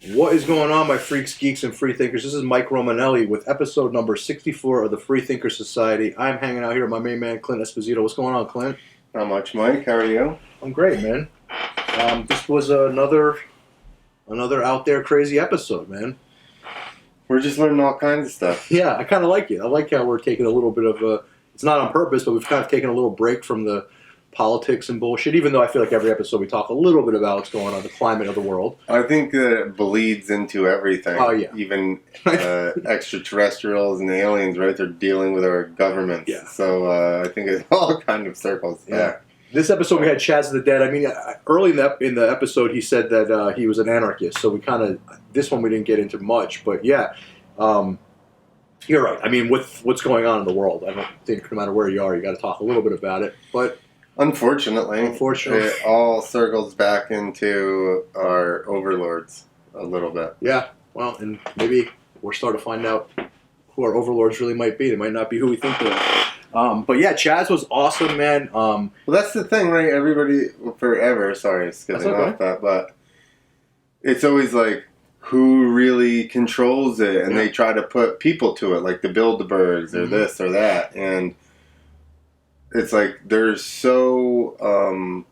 What is going on, my freaks, geeks, and freethinkers? This is Mike Romanelli with episode number 64 of the Freethinkers Society. I'm hanging out here with my main man, Clint Esposito. What's going on, Clint? Not much, Mike. How are you? I'm great, man. This was another out there crazy episode, man. We're just learning all kinds of stuff. Yeah, I kind of like it. I like how we're taking a little bit of a... It's not on purpose, but we've kind of taken a little break from the politics and bullshit, even though I feel like every episode we talk a little bit about what's going on, the climate of the world. I think that it bleeds into everything. Oh, yeah. Even extraterrestrials and aliens, right? They're dealing with our governments. Yeah. So I think it's all kind of circles. Yeah. This episode we had Chaz the Dead. I mean, early in the episode he said that he was an anarchist, so we kind of... This one we didn't get into much, but yeah. You're right. I mean, with what's going on in the world, I don't think no matter where you are, you got to talk a little bit about it, but... Unfortunately, it all circles back into our overlords a little bit. Yeah, well, and maybe we're starting to find out who our overlords really might be. They might not be who we think they are. But yeah, Chaz was awesome, man. Well, that's the thing, right? Everybody, forever, sorry, skipping off that, but it's always like, who really controls it? And they try to put people to it, like the Bilderbergs or this or that, and... It's like they're so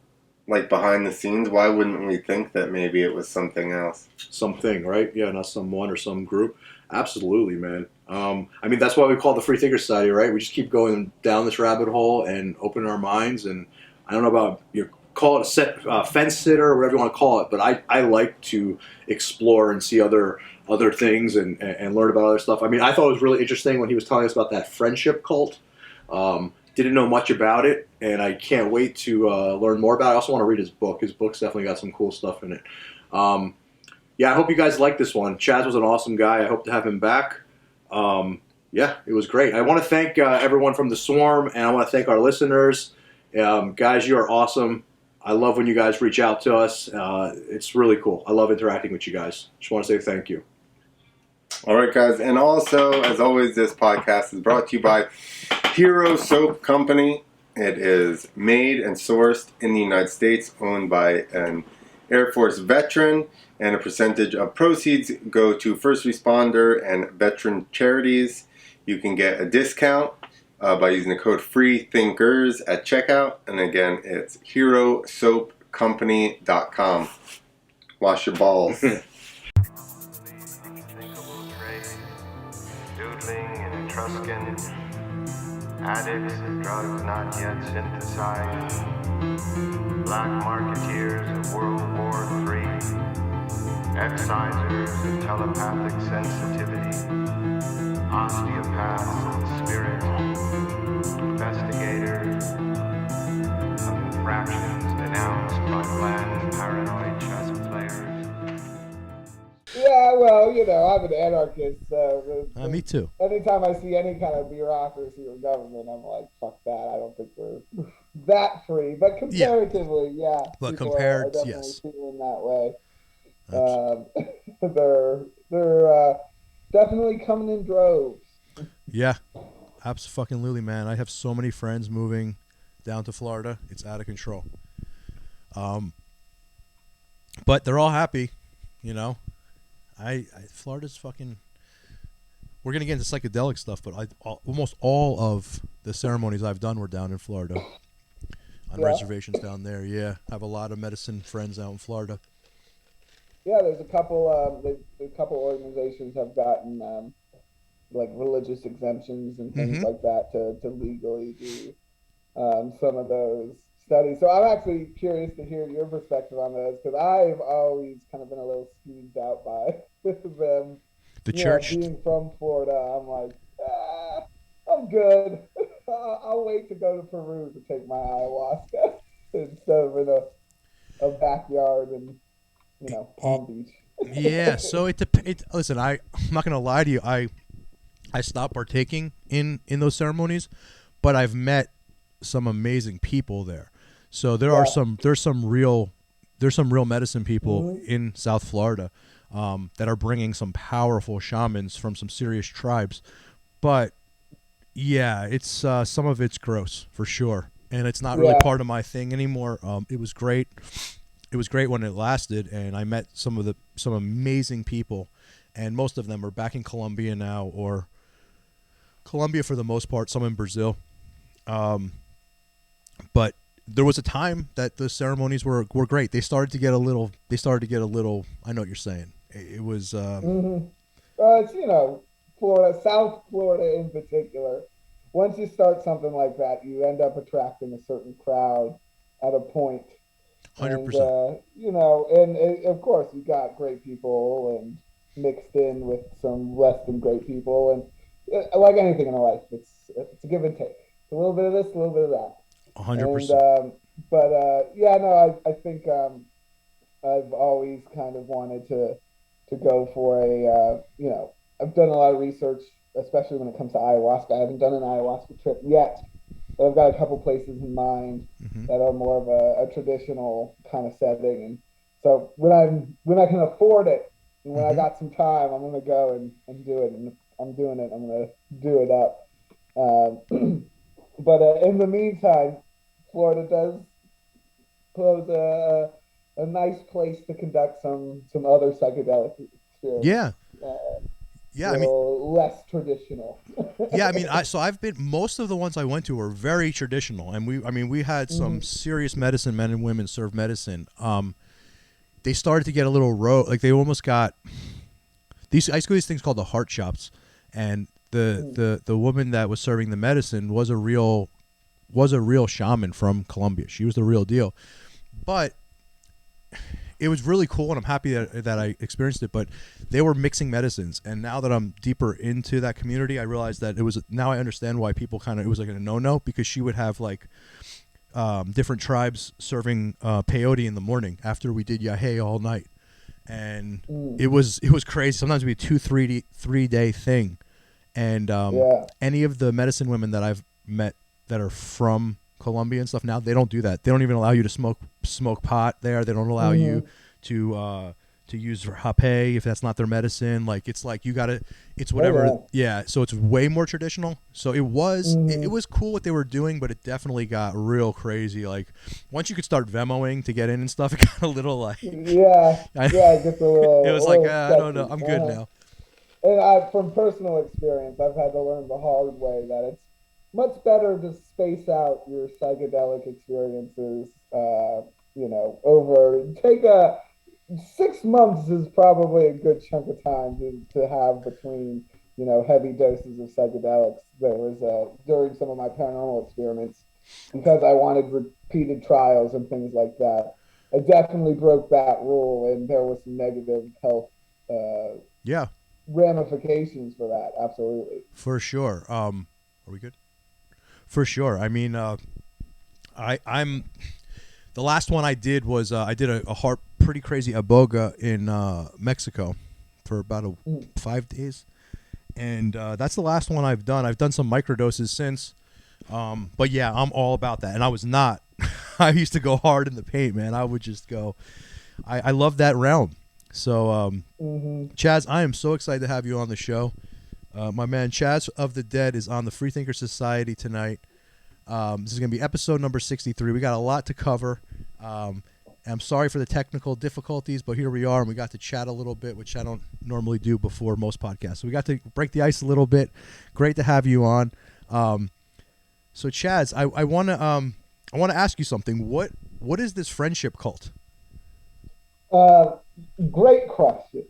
like behind the scenes. Why wouldn't we think that maybe it was something else? Something, right? Yeah, not someone or some group. Absolutely, man. I mean, that's why we call it the Freethinkers Society, right? We just keep going down this rabbit hole and opening our minds. And I don't know about call it a fence sitter or whatever you want to call it, but I like to explore and see other things and learn about other stuff. I mean, I thought it was really interesting when he was telling us about that friendship cult. Didn't know much about it, and I can't wait to learn more about it. I also want to read his book. His book's definitely got some cool stuff in it. Yeah, I hope you guys like this one. Chaz was an awesome guy. I hope to have him back. Yeah, it was great. I want to thank everyone from the Swarm, and I want to thank our listeners. Guys, you are awesome. I love when you guys reach out to us. It's really cool. I love interacting with you guys. Just want to say thank you. All right, guys. And also, as always, this podcast is brought to you by Hero Soap Company. It is made and sourced in the United States, owned by an Air Force veteran, and a percentage of proceeds go to first responder and veteran charities. You can get a discount by using the code FREETHINKERS at checkout. And again, it's herosoapcompany.com. Wash your balls. Etruscan, addicts of drugs not yet synthesized, black marketeers of World War III, excisers of telepathic sensitivity, osteopaths of the spirit, investigators of infractions denounced by bland paranoid chess players. Yeah, well, I'm an anarchist, so... Me too. Anytime I see any kind of bureaucracy or government, I'm like, fuck that. I don't think we're that free. But comparatively, yeah. But compared, are definitely yes. feeling that way. They're definitely coming in droves. Yeah, absolutely, man. I have so many friends moving down to Florida. It's out of control. But they're all happy, Florida's fucking... We're going to get into psychedelic stuff, but almost all of the ceremonies I've done were down in Florida. On reservations down there, yeah. I have a lot of medicine friends out in Florida. Yeah, there's a couple organizations have gotten like religious exemptions and things like that to legally do some of those studies. So I'm actually curious to hear your perspective on those, because I've always kind of been a little squeezed out by them. The church, being from Florida, I'm like, I'm good. I'll wait to go to Peru to take my ayahuasca instead of in a backyard in Palm Beach. Yeah, so it listen, I'm not gonna lie to you. I stopped partaking in those ceremonies, but I've met some amazing people there. So there's some real medicine people in South Florida that are bringing some powerful shamans from some serious tribes. But yeah, it's some of it's gross for sure, and it's not really part of my thing anymore. It was great. it was great when it lasted, and I met some amazing people, and most of them are back in Colombia now, or Colombia for the most part, some in Brazil. But there was a time that the ceremonies were great. They started to get a little. I know what you're saying. It was. It's, Florida, South Florida in particular. Once you start something like that, you end up attracting a certain crowd at a point. 100%. And, of course, you got great people and mixed in with some less than great people. And like anything in life, it's a give and take. A little bit of this, a little bit of that. 100%. I think I've always kind of wanted to go for I've done a lot of research, especially when it comes to ayahuasca. I haven't done an ayahuasca trip yet, but I've got a couple places in mind that are more of a traditional kind of setting. And so when I can afford it, and when I got some time, I'm gonna go and do it. And if I'm doing it, I'm gonna do it up. But in the meantime, Florida does pose a nice place to conduct some other psychedelic experiences. Yeah. Yeah, I mean, less traditional. yeah, I mean, I've been, most of the ones I went to were very traditional, and we had some serious medicine men and women serve medicine. They started to get a little like they almost got these. I used to go to these things called the heart shops, and the woman that was serving the medicine was a real shaman from Colombia. She was the real deal, but it was really cool, and I'm happy that I experienced it. But they were mixing medicines, and now that I'm deeper into that community, I realized that now I understand why people it was like a no-no, because she would have like different tribes serving peyote in the morning after we did yahe all night, and it was crazy. Sometimes it'd be a 2-3 day thing, and any of the medicine women that I've met that are from Colombia and stuff, now they don't do that. They don't even allow you to smoke pot there. They don't allow you to use hape if that's not their medicine. Like it's like it's whatever. Yeah, so it's way more traditional. So it was cool what they were doing, but it definitely got real crazy. Like once you could start Venmoing to get in and stuff, it got a little like it gets a little. It was like I don't know, I'm good now. And from personal experience, I've had to learn the hard way that it's much better to space out your psychedelic experiences. Take 6 months is probably a good chunk of time to have between heavy doses of psychedelics. There was during some of my paranormal experiments, because I wanted repeated trials and things like that. I definitely broke that rule, and there was some negative health ramifications for that. Absolutely, for sure. Are we good? For sure. I mean, I'm the last one I did was I did a pretty crazy iboga in Mexico for about 5 days, and that's the last one I've done. I've done some microdoses since, but yeah, I'm all about that. And I was not. I used to go hard in the paint, man. I would just go. I love that realm. So, Chaz, I am so excited to have you on the show. My man Chaz of the Dead is on the Freethinkers Society tonight. This is going to be episode number 63. We got a lot to cover. I'm sorry for the technical difficulties, but here we are, and we got to chat a little bit, which I don't normally do before most podcasts. So we got to break the ice a little bit. Great to have you on. So Chaz, I want to ask you something. What is this friendship cult? Great question.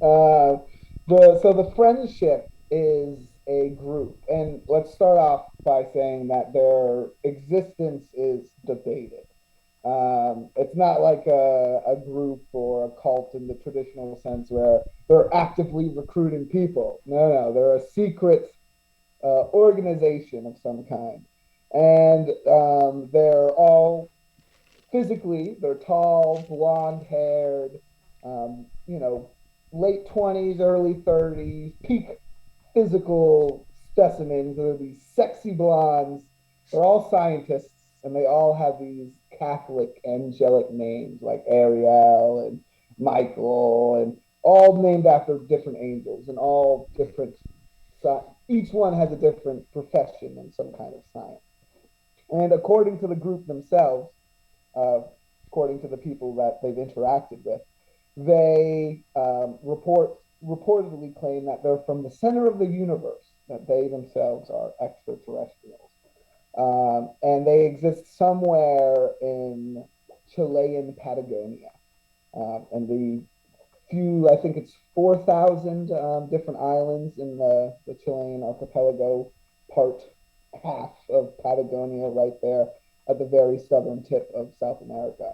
The friendship is a group, and let's start off by saying that their existence is debated. It's not like a group or a cult in the traditional sense where they're actively recruiting people. No, they're a secret organization of some kind, and they're all physically, they're tall, blonde-haired, late 20s, early 30s, peak physical specimens. They're these sexy blondes. They're all scientists, and they all have these Catholic angelic names like Ariel and Michael, and all named after different angels, and all different. Each one has a different profession in some kind of science. And according to the group themselves, according to the people that they've interacted with. They reportedly claim that they're from the center of the universe, that they themselves are extraterrestrials. And they exist somewhere in Chilean Patagonia. And the I think it's 4,000 different islands in the Chilean archipelago, part half of Patagonia, right there at the very southern tip of South America.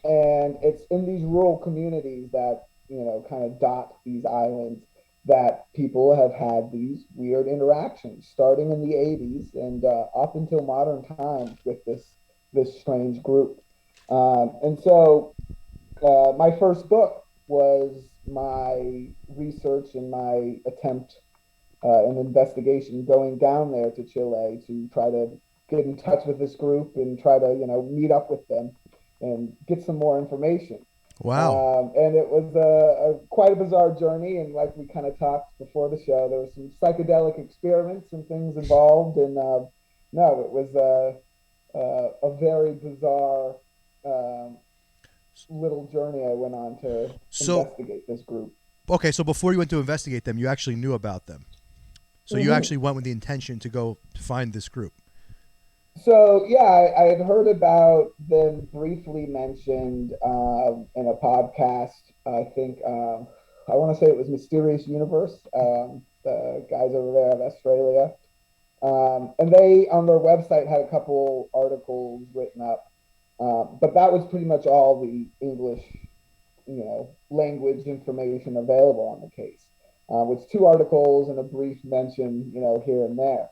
And it's in these rural communities that, kind of dot these islands that people have had these weird interactions starting in the 80s and up until modern times with this strange group. And so my first book was my research and my attempt an investigation going down there to Chile to try to get in touch with this group and try to meet up with them and get some more information. Wow. And it was a quite a bizarre journey, and like we kind of talked before the show, there was some psychedelic experiments and things involved, and no, it was a very bizarre little journey I went on to investigate this group. Okay, so before you went to investigate them, you actually knew about them. So you actually went with the intention to go find this group. So yeah, I had heard about them briefly mentioned in a podcast. I think I want to say it was Mysterious Universe. The guys over there in Australia, and they on their website had a couple articles written up, but that was pretty much all the English, language information available on the case. With 2 articles and a brief mention, here and there.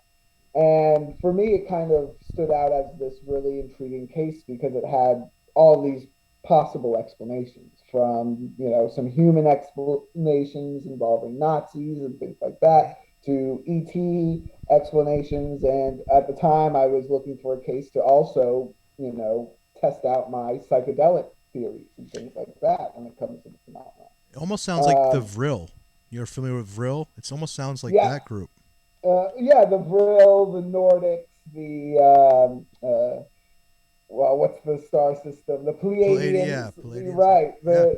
And for me, it kind of stood out as this really intriguing case because it had all these possible explanations from, some human explanations involving Nazis and things like that to ET explanations. And at the time, I was looking for a case to also, test out my psychedelic theories and things like that when it comes to the phenomenon. It almost sounds like the Vril. You're familiar with Vril? It almost sounds like that group. Yeah, the Vril, the Nordics, the what's the star system? The Pleiadians. Pleiadians. Right.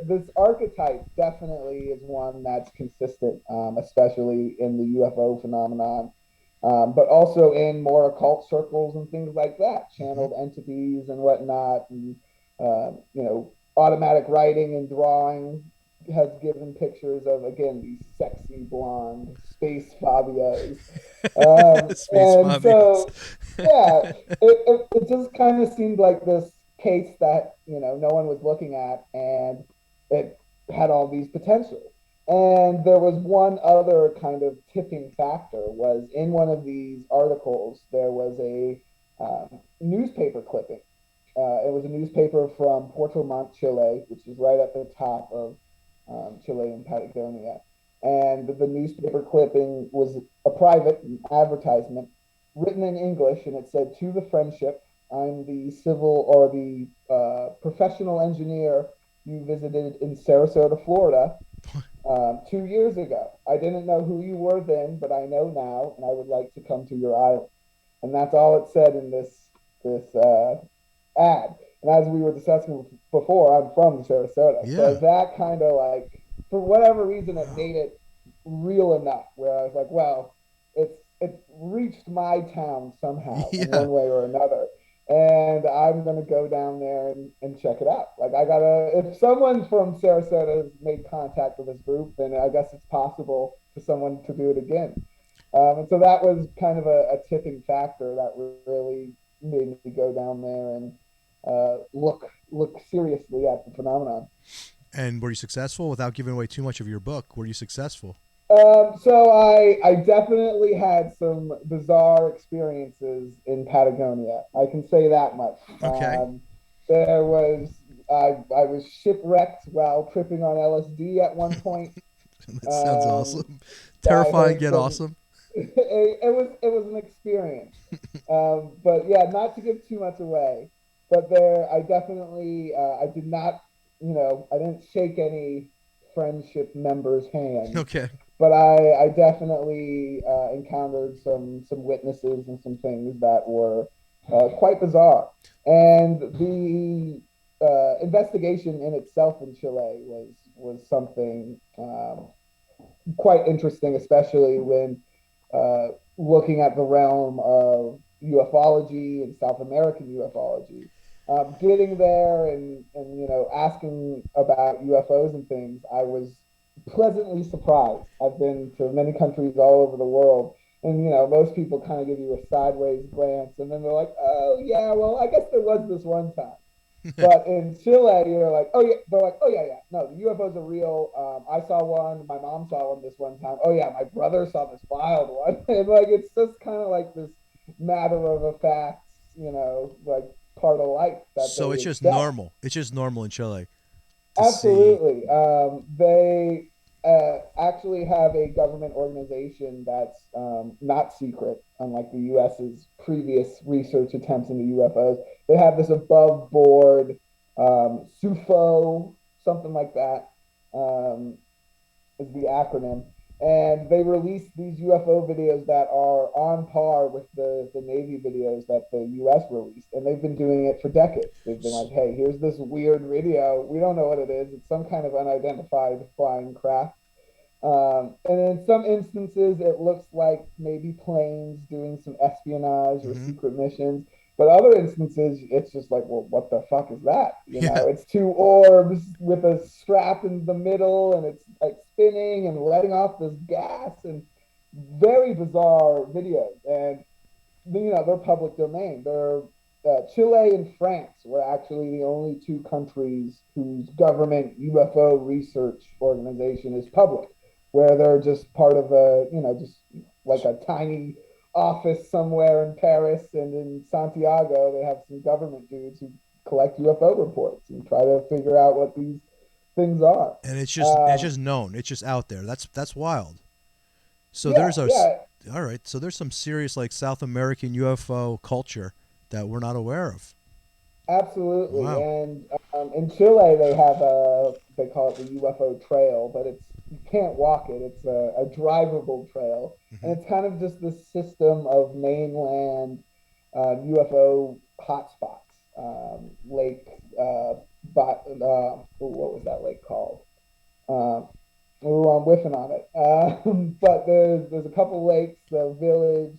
This archetype definitely is one that's consistent, especially in the UFO phenomenon, but also in more occult circles and things like that, channeled entities and whatnot, and automatic writing and drawing has given pictures of, again, these sexy blonde space fabias. So, yeah, it just kind of seemed like this case that, no one was looking at, and it had all these potentials. And there was one other kind of tipping factor was in one of these articles, there was a newspaper clipping. It was a newspaper from Puerto Montt, Chile, which is right at the top of Chile and Patagonia. And the newspaper clipping was a private advertisement written in English, and it said, "To the friendship, I'm the civil or the professional engineer you visited in Sarasota, Florida, 2 years ago. I didn't know who you were then, but I know now, and I would like to come to your island." And that's all it said in this ad. And as we were discussing before, I'm from Sarasota. Yeah. So that kind of like, for whatever reason, it made it real enough where I was like, well, it's reached my town somehow in one way or another. And I'm going to go down there and check it out. Like, if someone from Sarasota has made contact with this group, then I guess it's possible for someone to do it again. And so that was kind of a tipping factor that really made me go down there and look seriously at the phenomenon. And were you successful? Without giving away too much of your book, were you successful? So I definitely had some bizarre experiences in Patagonia. I can say that much. Okay. I was shipwrecked while tripping on LSD at one point. That sounds awesome. Terrifying yet awesome. It was an experience. But yeah, not to give too much away. But I definitely I did not, I didn't shake any friendship members' hands. Okay. But I definitely encountered some witnesses and some things that were quite bizarre. And investigation in itself in Chile was something quite interesting, especially when looking at the realm of ufology and South American ufology. Getting there and asking about UFOs and things, I was pleasantly surprised. I've been to many countries all over the world, and most people kind of give you a sideways glance, and then they're like, "Oh yeah, well I guess there was this one time." But in Chile, you're like, oh yeah, they're like, oh yeah, yeah, no, the UFOs are real. I saw one. My mom saw one this one time. Oh yeah, my brother saw this wild one. And like, it's just kind of like this matter of a fact, like part of life that So they it's just accept. normal. It's just normal in Chile to see. Absolutely. They actually have a government organization that's not secret, unlike the US's previous research attempts into UFOs. They have this above board SUFO, something like that, um, is the acronym. And they release these UFO videos that are on par with the Navy videos that the US released. And they've been doing it for decades. They've been like, hey, here's this weird video. We don't know what it is. It's some kind of unidentified flying craft. And in some instances, it looks like maybe planes doing some espionage or Hmm. secret missions. But other instances, it's just like, well, what the fuck is that? Yeah. It's two orbs with a strap in the middle, and it's like spinning and letting off this gas, and very bizarre videos. And they're public domain. They're Chile and France were actually the only two countries whose government UFO research organization is public, where they're just part of just like a tiny office somewhere in Paris, and in Santiago they have some government dudes who collect UFO reports and try to figure out what these things are. And it's Um, just known. It's just out there. That's wild. So yeah, there's a yeah, all right. So there's some serious like South American UFO culture that we're not aware of. absolutely. Wow. And in Chile, they call it the UFO trail, but you can't walk it. It's a drivable trail, Hmm. and it's kind of just this system of mainland UFO hotspots. Lake, what was that lake called? Um, I'm whiffing on it. But there's a couple lakes, the village.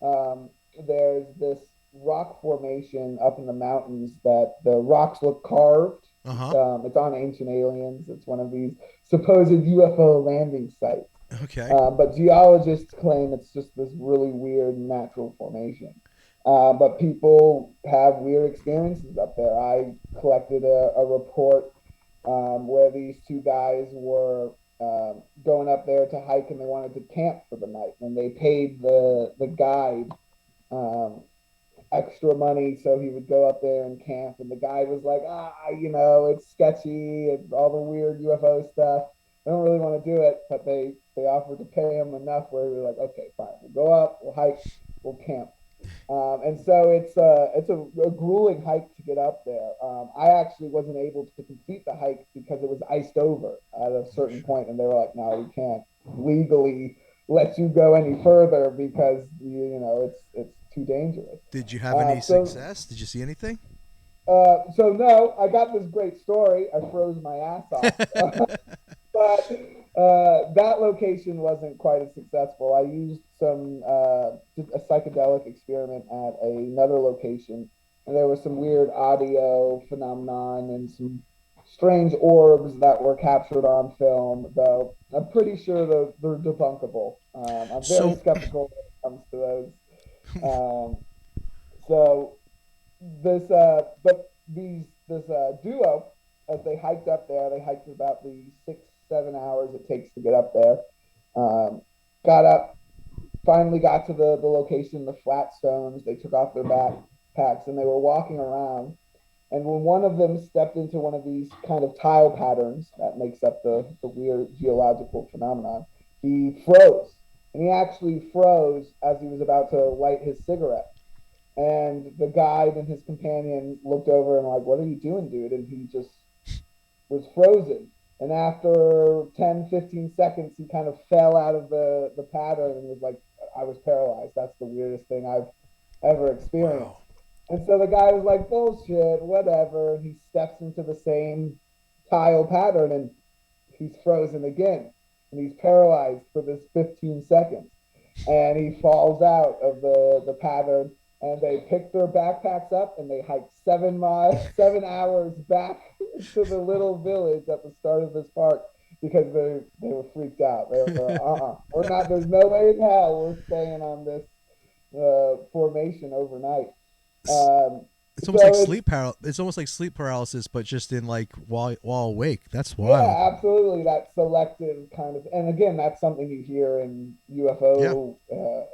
Um, there's this rock formation up in the mountains that the rocks look carved. Uh huh. It's on Ancient Aliens. It's one of these supposed UFO landing sites. Okay. But geologists claim it's just this really weird natural formation. But people have weird experiences up there. I collected a report where these two guys were going up there to hike, and they wanted to camp for the night, and they paid the guide um, extra money so he would go up there and camp. And the guide was like, it's sketchy, it's all the weird UFO stuff. I don't really want to do it, but they offered to pay him enough where we were like, okay, fine, we'll go up, we'll hike, we'll camp. And so it's a grueling hike to get up there. I actually wasn't able to complete the hike because it was iced over at a Oh, certain shit. point, and they were like, "No, we can't legally let you go any further because it's too dangerous." Did you have Uh, any so success? Did you see anything? so no, I got this great story. I froze my ass off. But that location wasn't quite as successful. I used did a psychedelic experiment at another location, and there was some weird audio phenomenon and some strange orbs that were captured on film. Though I'm pretty sure they're debunkable. I'm very So skeptical when it comes to those. Um, so but this duo, as they hiked up there, they hiked about the 6 7 hours it takes to get up there. Um, got up, finally got to the location, the flat stones. They took off their backpacks and they were walking around. And when one of them stepped into one of these kind of tile patterns that makes up the weird geological phenomenon, he froze. And he actually froze as he was about to light his cigarette. And the guide and his companion looked over and like, what are you doing, dude? And he just was frozen. And after 10, 15 seconds, he kind of fell out of the pattern and was like, I was paralyzed. That's the weirdest thing I've ever experienced. wow. And so the guy was like, bullshit, whatever. And he steps into the same tile pattern and he's frozen again. And he's paralyzed for this 15 seconds. And he falls out of the pattern. And they pick their backpacks up and they hike 7 miles, 7 hours back to the little village at the start of this park because they were freaked out. They were, we're not, there's no way in hell we're staying on this formation overnight. Um, It's so almost like it's, It's almost like sleep paralysis, but just in like while awake. That's wild. yeah, absolutely. That selective kind of, and again, that's something you hear in Yeah. UFO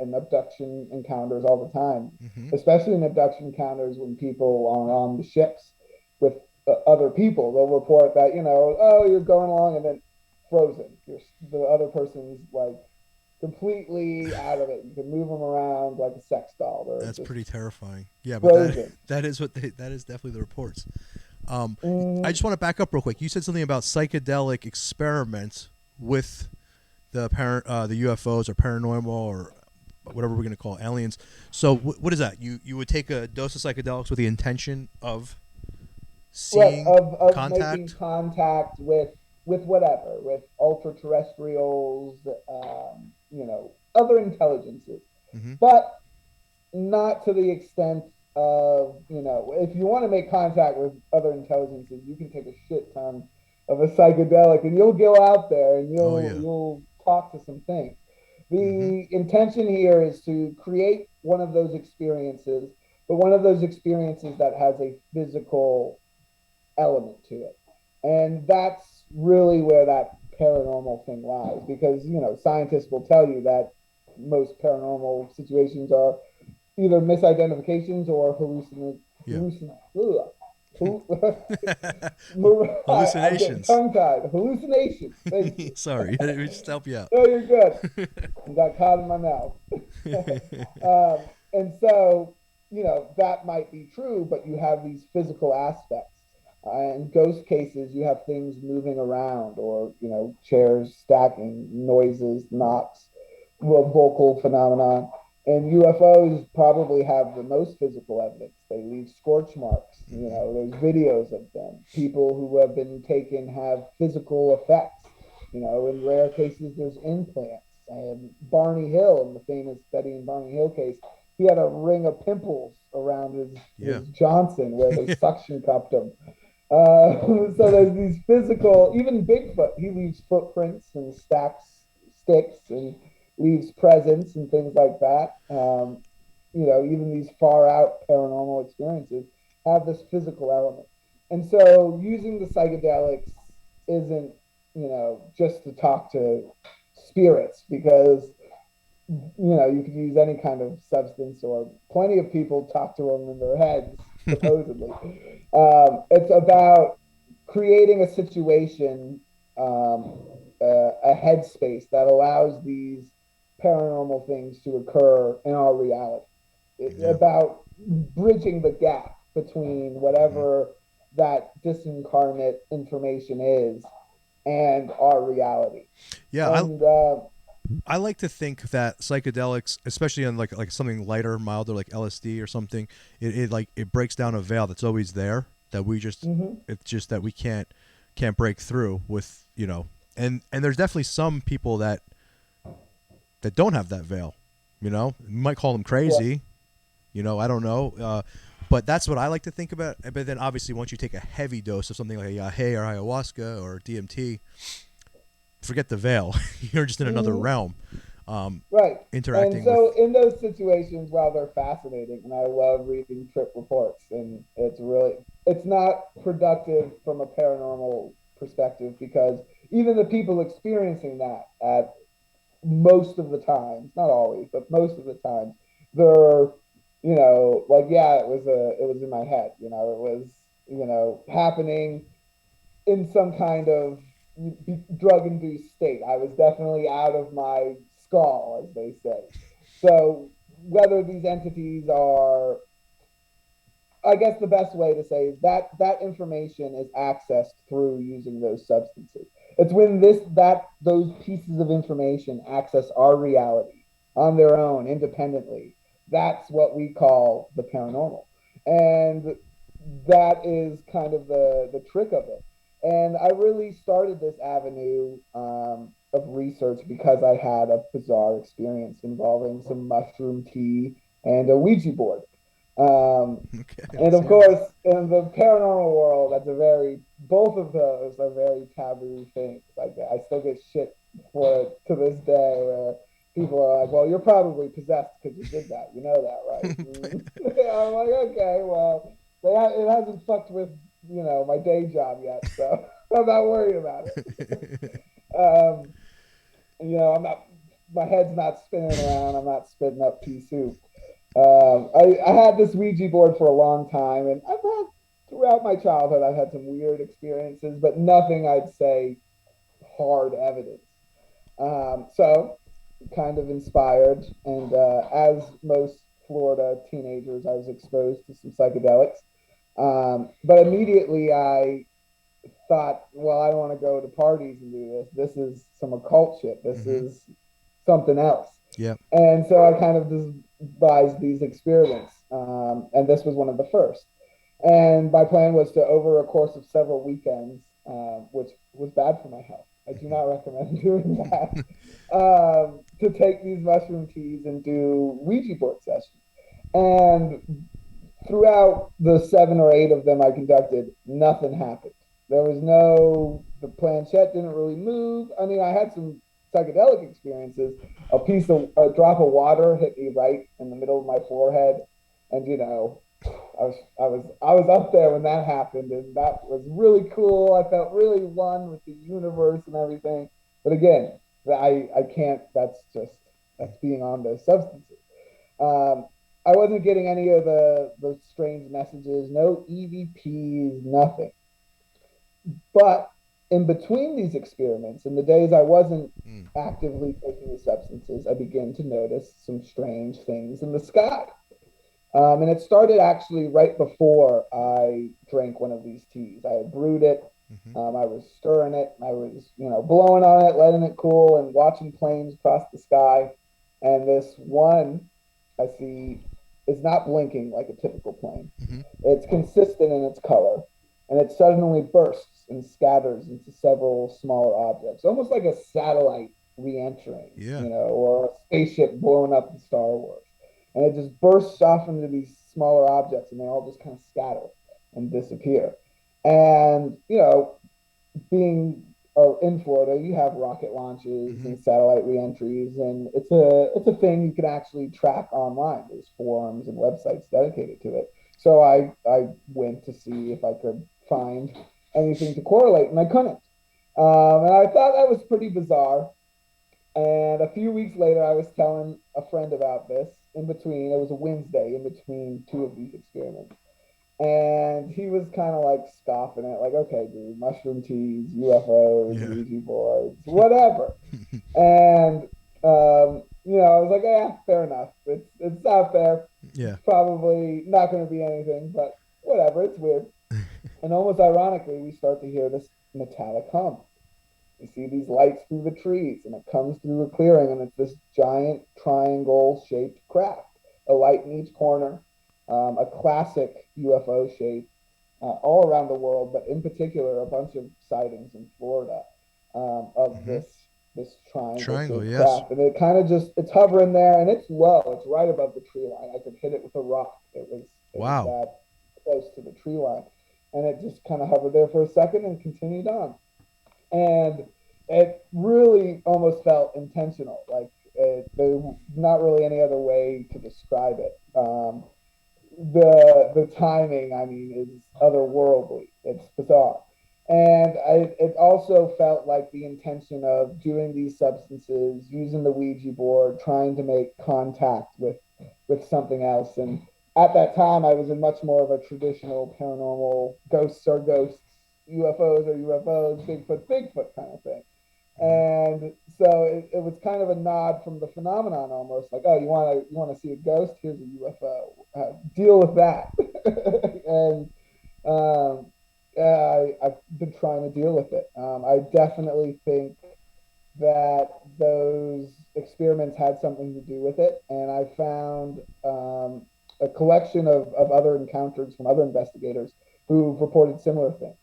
and abduction encounters all the time, Hmm. especially in abduction encounters when people are on the ships with other people. They'll report that, oh, you're going along and then frozen. The other person's like completely out of it. You can move them around like a sex doll. They're That's just pretty terrifying. Yeah, but frozen. that is definitely the reports. I Mm, just want to back up real quick. You said something about psychedelic experiments with the UFOs or paranormal or whatever we're going to call it, aliens. So what is that? You would take a dose of psychedelics with the intention of right, seeing of making contact. contact with whatever, with ultra terrestrials, other intelligences, Hmm. but not to the extent of, if you want to make contact with other intelligences, you can take a shit ton of a psychedelic and you'll go out there and Oh you'll yeah. you'll talk to some things. Hmm. The intention here is to create one of those experiences, but one of those experiences that has a physical element to it. And that's really where that paranormal thing lies because, scientists will tell you that most paranormal situations are either misidentifications or Yeah. I'm getting Hallucinations. tongue tied. Hallucinations. Thank you. Sorry, we just help you out. No, you're good. I got caught in my mouth. And so, that might be true, but you have these physical aspects. In ghost cases, you have things moving around or, chairs stacking, noises, knocks, vocal phenomenon. And UFOs probably have the most physical evidence. They leave scorch marks. Hmm. There's videos of them. People who have been taken have physical effects. In rare cases, there's implants. And Barney Hill, in the famous Betty and Barney Hill case, he had a ring of pimples around Yeah. his Johnson where they suction cupped him. So there's these physical, even Bigfoot, he leaves footprints and stacks sticks and leaves presents and things like that. Even these far out paranormal experiences have this physical element. And so using the psychedelics isn't, just to talk to spirits because, you could use any kind of substance or plenty of people talk to them in their heads, supposedly. It's about creating a situation, a headspace that allows these paranormal things to occur in our reality. Yeah. About bridging the gap between Hmm. whatever that disincarnate information is and our reality. Yeah. And I like to think that psychedelics, especially on like something lighter, milder, like LSD or something, it breaks down a veil that's always there that we just mhm. it's just that we can't break through with and there's definitely some people that don't have that veil. You might call them Well, crazy. I don't know. But that's what I like to think about. But then obviously once you take a heavy dose of something like a hay or ayahuasca or DMT, forget the veil. You're just in another mhm. realm. Right. And Interacting with. so in those situations, while they're fascinating, and I love reading trip reports, and it's not productive from a paranormal perspective because even the people experiencing that at most of the times, not always, but most of the times, they're, like, yeah, it was in my head, it was, happening in some kind of drug induced state. I was definitely out of my skull, as they say. So, whether these entities are, I guess the best way to say is that information is accessed through using those substances. It's when those pieces of information access our reality on their own independently. That's what we call the paranormal. And that is kind of the trick of it. And I really started this avenue of research because I had a bizarre experience involving some mushroom tea and a Ouija board. Um, Okay, and let's of hear it. course, in the paranormal world, both of those are very taboo things. Like, I still get shit for it to this day, where people are like, well, you're probably possessed because you did that. You know that, right? And I'm like, okay, well, it hasn't fucked with, my day job yet, so I'm not worried about it. Um, I'm not, my head's not spinning around. I'm not spitting up pea soup. I had this Ouija board for a long time, and throughout my childhood, I've had some weird experiences, but nothing I'd say hard evidence. So, kind of inspired, and as most Florida teenagers, I was exposed to some psychedelics. But immediately I thought, well, I don't want to go to parties and do this. This is some occult shit. This Hmm. is something else. Yep. And so I kind of devised these experiments, and this was one of the first. And my plan was to, over a course of several weekends, which was bad for my health. I do not recommend doing that. To take these mushroom teas and do Ouija board sessions. And throughout the 7 or 8 of them I conducted, nothing happened. There was the planchette didn't really move. I mean, I had some psychedelic experiences. A drop of water hit me right in the middle of my forehead, and I was up there when that happened, and that was really cool. I felt really one with the universe and everything. But again, I can't. That's being on those substances. Um, I wasn't getting any of the strange messages, no EVPs, nothing. But in between these experiments, in the days I wasn't Mm. actively taking the substances, I began to notice some strange things in the sky. And it started actually right before I drank one of these teas. I had brewed it. Hmm. I was stirring it. I was, blowing on it, letting it cool, and watching planes across the sky. And this one I see is not blinking like a typical plane. Hmm. It's consistent in its color, and it suddenly bursts and scatters into several smaller objects, almost like a satellite re-entering, Yeah. or a spaceship blowing up in Star Wars. And it just bursts off into these smaller objects, and they all just kind of scatter and disappear. And being in Florida, you have rocket launches Hmm. and satellite reentries, and it's a thing you can actually track online. There's forums and websites dedicated to it. So I went to see if I could find anything to correlate, and I couldn't. And I thought that was pretty bizarre. And a few weeks later, I was telling a friend about this. It was a Wednesday in between two of these experiments. And he was kind of like scoffing at, like, okay, dude, mushroom teas, UFOs, Yeah. Ouija boards, whatever. And I was like, yeah, fair enough. It's out there. Yeah. Probably not going to be anything, but whatever. It's weird. And almost ironically, we start to hear this metallic hum. You see these lights through the trees, and it comes through a clearing, and it's this giant triangle shaped craft, a light in each corner, a classic UFO shape all around the world, but in particular, a bunch of sightings in Florida of Hmm. this triangle Triangle. shaped Yes. craft, and it's hovering there, and it's low. It's right above the tree line. I could hit it with a rock. It was Wow. that close to the tree line, and it just kind of hovered there for a second and continued on. And it really almost felt intentional. Like, there's not really any other way to describe it. The timing, I mean, is otherworldly. It's bizarre. And it also felt like the intention of doing these substances, using the Ouija board, trying to make contact with something else. And at that time, I was in much more of a traditional paranormal ghosts are ghosts, UFOs are UFOs, Bigfoot kind of thing. Hmm. And so it was kind of a nod from the phenomenon, almost like, oh, you want to see a ghost? Here's a UFO. Deal with that. And I've been trying to deal with it. I definitely think that those experiments had something to do with it, and I found a collection of other encounters from other investigators who've reported similar things.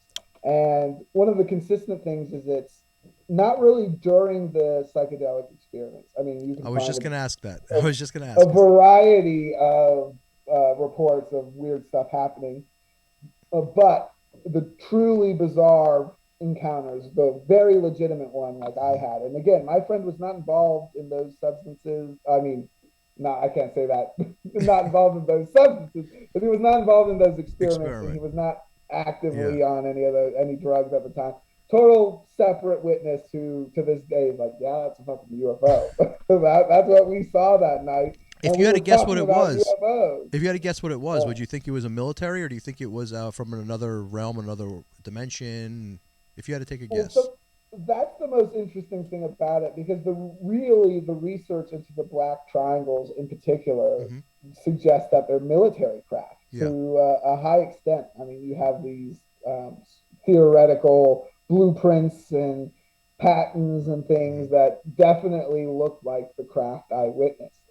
And one of the consistent things is it's not really during the psychedelic experience. I mean, you can I was find just gonna ask that. a, I was just gonna a ask. variety of reports of weird stuff happening, but the truly bizarre encounters, the very legitimate one like I had, and again, my friend was not involved in those substances. I mean, not I can't say that, not involved in those substances, but he was not involved in those experiments, and he Experiment. was not Yeah. actively on any drugs at the time. Total separate witness who to this day is like, yeah, that's a fucking UFO. That's what we saw that night, and If you we had were to guess what talking it about was, UFOs. if you had to guess what it was, Yeah. would you think it was a military, or do you think it was from another realm, another dimension? If you had to take a Well, guess. so that's the most interesting thing about it because the research into the black triangles in particular Hmm. suggests that they're military craft Yeah. to a high extent. I mean, you have these theoretical blueprints and patterns and things that definitely look like the craft I witnessed.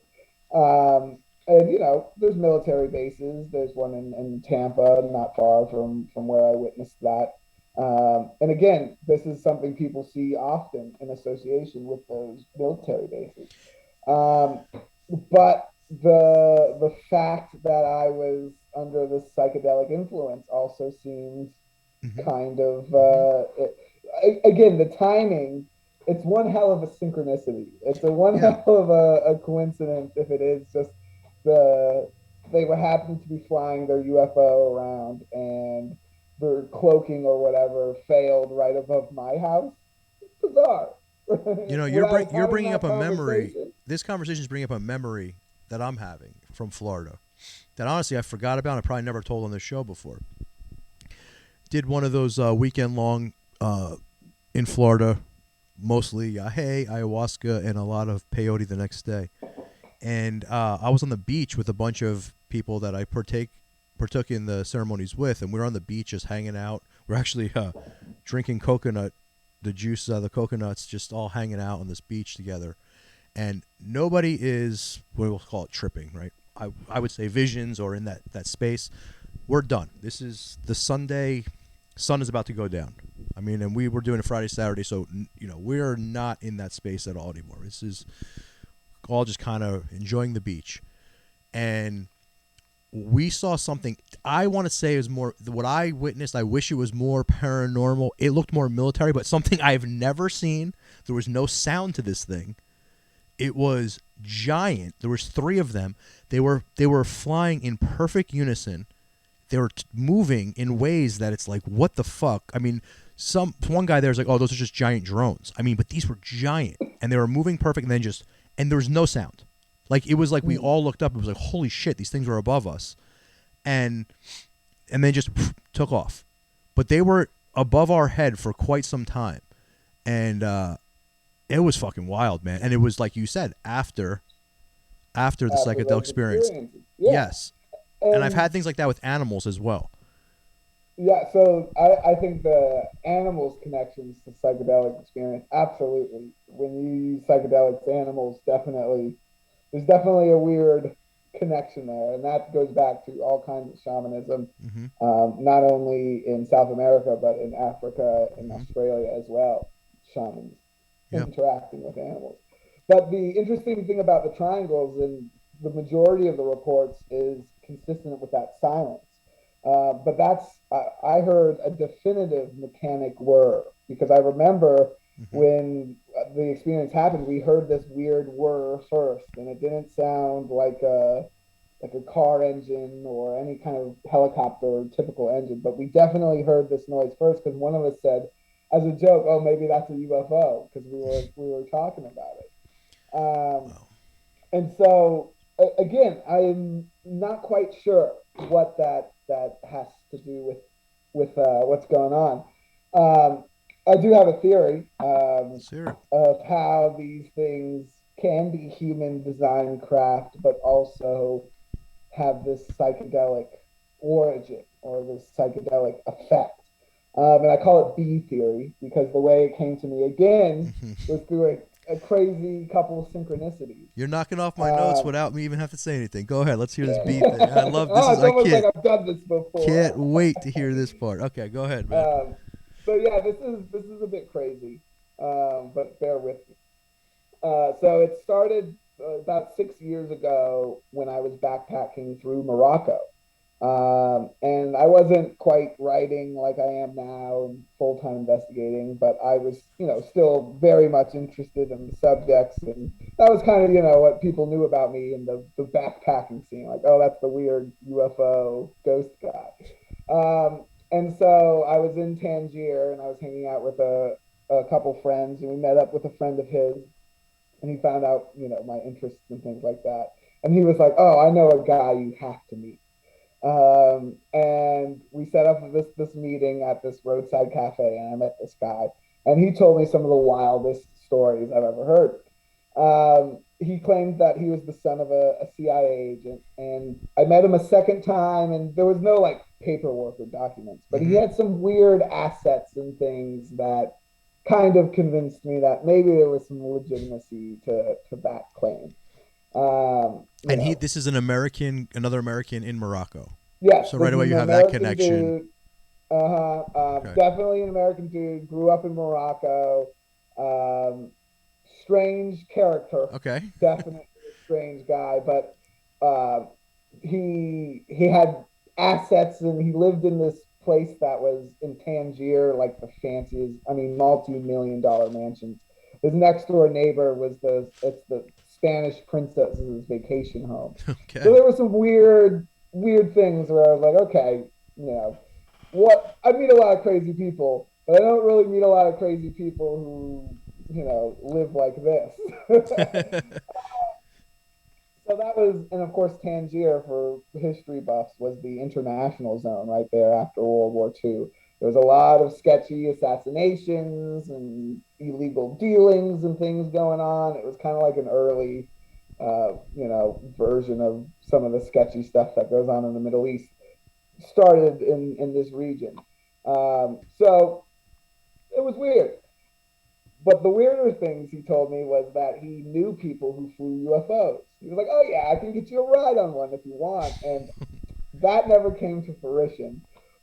And there's military bases. There's one in Tampa, not far from where I witnessed that. And again, this is something people see often in association with those military bases. Um, but the fact that I was under this psychedelic influence also seems Hmm. kind of Hmm. again the timing. It's one hell of a synchronicity. It's a one Yeah. hell of a coincidence if it is just the they were happening to be flying their UFO around and their cloaking or whatever failed right above my house. It's bizarre. You know, When I was you're having bringing that up a memory. conversation, This conversation is bringing up a memory that I'm having from Florida that honestly I forgot about. And I probably never told on this show before. Did one of those weekend long in Florida, mostly hey ayahuasca and a lot of peyote the next day. And I was on the beach with a bunch of people that I partook in the ceremonies with, and we were on the beach just hanging out. We're actually drinking coconut, the juice out of the coconuts, just all hanging out on this beach together. And nobody is what we'll call it tripping, right? I would say visions or in that space. We're done. This is the Sunday. Sun is about to go down. I mean, and we were doing it Friday, Saturday, so we're not in that space at all anymore. This is all just kind of enjoying the beach. And we saw something I want to say is more what I witnessed. I wish it was more paranormal. It looked more military, but something I've never seen. There was no sound to this thing. It was giant. There was three of them. They were flying in perfect unison. They were moving in ways that it's like, what the fuck? I mean, one guy there's like, oh, those are just giant drones. I mean, but these were giant, and they were moving perfect, and there was no sound. Like it was like we all looked up. It was like, holy shit, these things were above us, and then just took off. But they were above our head for quite some time, and it was fucking wild, man. And it was like you said, after the after psychedelic those experience. experiences, yeah, Yes, and I've had things like that with animals as well. yeah, so I think the animals connections to psychedelic experience, absolutely. When you use psychedelics, animals definitely, there's definitely a weird connection there. And that goes back to all kinds of shamanism, Hmm. not only in South America, but in Africa and Hmm. Australia as well. Shamans Yeah. interacting with animals. But the interesting thing about the triangles, and the majority of the reports is consistent with that silence. But I heard a definitive mechanic whir because I remember Hmm. when the experience happened, we heard this weird whir first, and it didn't sound like a car engine or any kind of helicopter or typical engine, but we definitely heard this noise first because one of us said, as a joke, "Oh, maybe that's a UFO," because we were talking about it. Wow. And so again, I'm not quite sure what that has to do with what's going on. Um, I do have a theory Let's hear it. of how these things can be human design craft, but also have this psychedelic origin or this psychedelic effect. And I call it B theory because the way it came to me again was through a crazy couple of synchronicities. You're knocking off my notes Um, without me even have to say anything. Go ahead. Let's hear this beat thing. I love this. oh, Is it's I almost like can't I've done this can't before. wait to hear this part. Okay, go ahead, man. So yeah, this is a bit crazy, but bear with me. So it started about 6 years ago when I was backpacking through Morocco. And I wasn't quite writing like I am now and full time investigating, but I was, still very much interested in the subjects. And that was kind of, what people knew about me in the backpacking scene. Like, oh, that's the weird UFO ghost guy. And so I was in Tangier and I was hanging out with a couple friends, and we met up with a friend of his, and he found out, my interests and things like that. And he was like, "Oh, I know a guy you have to meet." And we set up this meeting at this roadside cafe, and I met this guy, and he told me some of the wildest stories I've ever heard. He claimed that he was the son of a CIA agent, and I met him a second time, and there was no like paperwork or documents, but he Hmm. had some weird assets and things that kind of convinced me that maybe there was some legitimacy to that claim. Um, you And he, know, this is an American, another American in Morocco. yes, So this right is away an you have that American connection. dude. Uh-huh. Okay. Definitely an American dude. Grew up in Morocco. Um, Strange character. Okay. Definitely a strange guy, but uh, he had assets, and he lived in this place that was in Tangier, like the fanciest, I mean, multi-million dollar mansions. His next door neighbor was the Spanish princess's vacation home. So Okay. there were some weird things where I was like, okay, you know, what I meet a lot of crazy people, but I don't really meet a lot of crazy people who, live like this. So that was, and of course, Tangier for history buffs was the international zone right there after World War II. There was a lot of sketchy assassinations and illegal dealings and things going on. It was kind of like an early, version of some of the sketchy stuff that goes on in the Middle East. Started in this region. So it was weird. But the weirder things he told me was that he knew people who flew UFOs. He was like, "Oh yeah, I can get you a ride on one if you want," and that never came to fruition.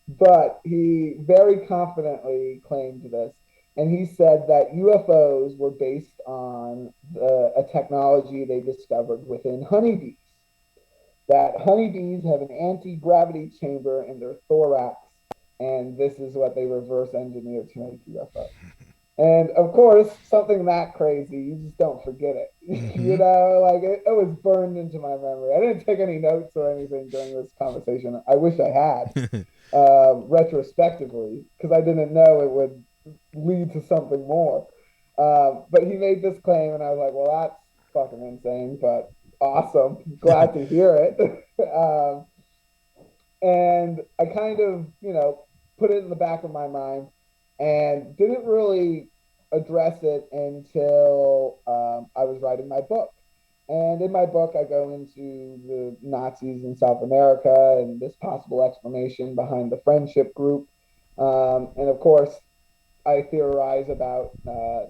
But he very confidently claimed this, and he said that UFOs were based on a technology they discovered within honeybees. That honeybees have an anti-gravity chamber in their thorax, and this is what they reverse engineer to make UFOs. And of course, something that crazy, you just don't forget it. Hmm. Like it was burned into my memory. I didn't take any notes or anything during this conversation. I wish I had, retrospectively, because I didn't know it would lead to something more. But he made this claim, and I was like, well, that's fucking insane, but awesome. Glad to hear it. And I kind of, put it in the back of my mind and didn't really address it until I was writing my book. And in my book, I go into the Nazis in South America and this possible explanation behind the friendship group. And of course, I theorize about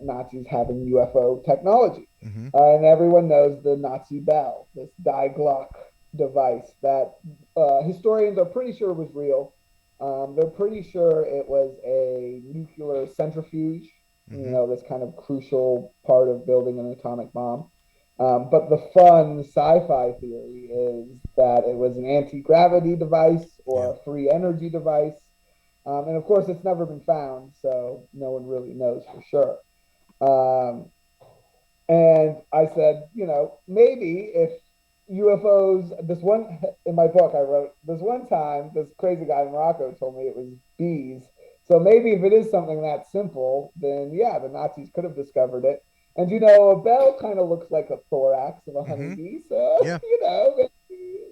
Nazis having UFO technology. Hmm. And everyone knows the Nazi bell, this Die Glock device that historians are pretty sure was real. They're pretty sure it was a nuclear centrifuge, Hmm. this kind of crucial part of building an atomic bomb. But the fun sci-fi theory is that it was an anti-gravity device or Yeah. a free energy device. And of course, it's never been found, so no one really knows for sure. Um, and I said, maybe if UFOs, this one in my book I wrote, this one time, this crazy guy in Morocco told me it was bees. So maybe if it is something that simple, then yeah, the Nazis could have discovered it. And a bell kind of looks like a thorax of a Hmm. honeybee. So, Yeah.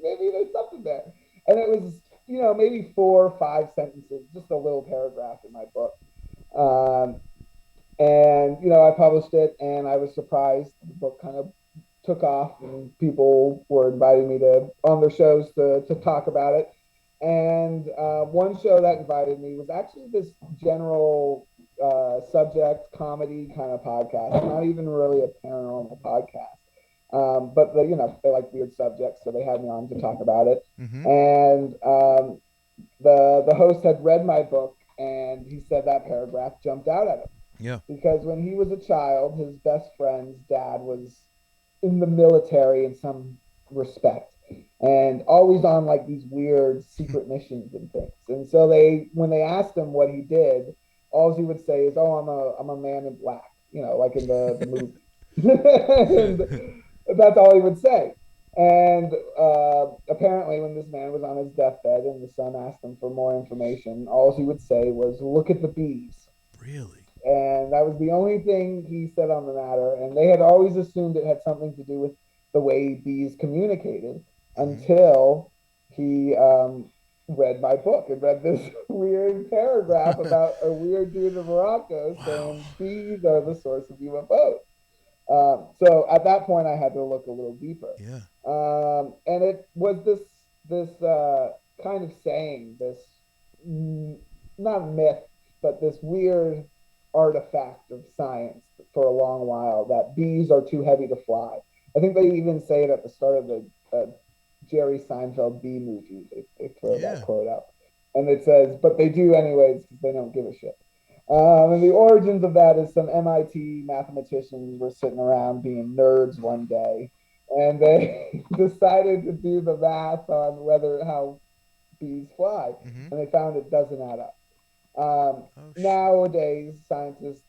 maybe there's something there. And it was, maybe 4 or 5 sentences, just a little paragraph in my book. Um, and I published it, and I was surprised the book kind of took off, and people were inviting me to on their shows to talk about it. And one show that invited me was actually this general subject comedy kind of podcast, not even really a paranormal podcast. But they like weird subjects, so they had me on to talk about it. Mm-hmm. And the host had read my book, and he said that paragraph jumped out at him Yeah. because when he was a child, his best friend's dad was in the military in some respect, and always on like these weird secret missions and things. And so when they asked him what he did, all he would say is, "Oh, I'm a man in black," like in the movie. And that's all he would say. And apparently, when this man was on his deathbed and the son asked him for more information, all he would say was, "Look at the bees." Really? And that was the only thing he said on the matter. And they had always assumed it had something to do with the way bees communicated until he read my book and read this weird paragraph about a weird dude in Morocco saying bees are the source of UFOs. So at that point, I had to look a little deeper. Yeah. And it was this kind of saying, this not myth, but this weird artifact of science for a long while that bees are too heavy to fly. I think they even say it at the start of the Jerry Seinfeld bee movie. They throw that quote up. And it says, but they do anyways because they don't give a shit. And the origins of that is some MIT mathematicians were sitting around being nerds one day, and they decided to do the math on how bees fly, and they found it doesn't add up. Nowadays, scientists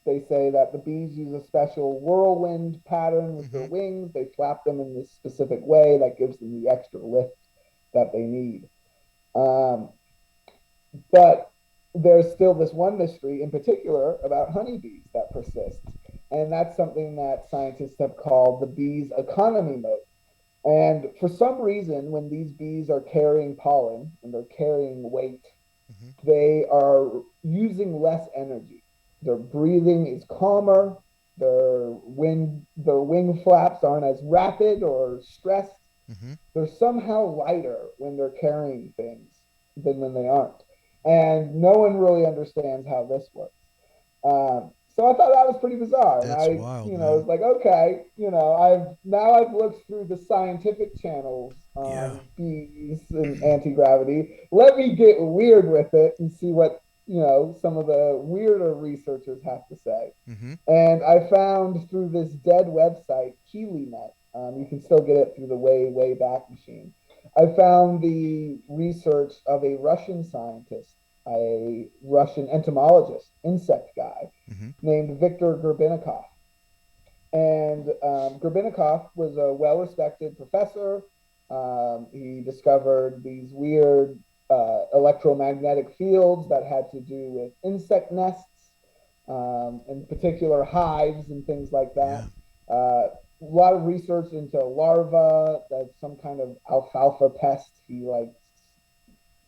they say that the bees use a special whirlwind pattern with their wings. They flap them in this specific way that gives them the extra lift that they need. But there's still this one mystery in particular about honeybees that persists. And that's something that scientists have called the bee's economy mode. And for some reason, when these bees are carrying pollen and they're carrying weight, they are using less energy. Their breathing is calmer. Their wing flaps aren't as rapid or stressed. They're somehow lighter when they're carrying things than when they aren't. And no one really understands how this works. So I thought that was pretty bizarre. That's and wild, I man. was like, okay, I've looked through the scientific channels on bees and anti-gravity. Let me get weird with it and see what, some of the weirder researchers have to say. And I found through this dead website, KeelyNet, you can still get it through the way back machine. I found the research of a Russian scientist, a Russian entomologist, insect guy, named Viktor Gerbinikov. And Gerbinikov was a well-respected professor. He discovered these weird electromagnetic fields that had to do with insect nests, in particular hives and things like that. A lot of research into larvae, that's some kind of alfalfa pest. He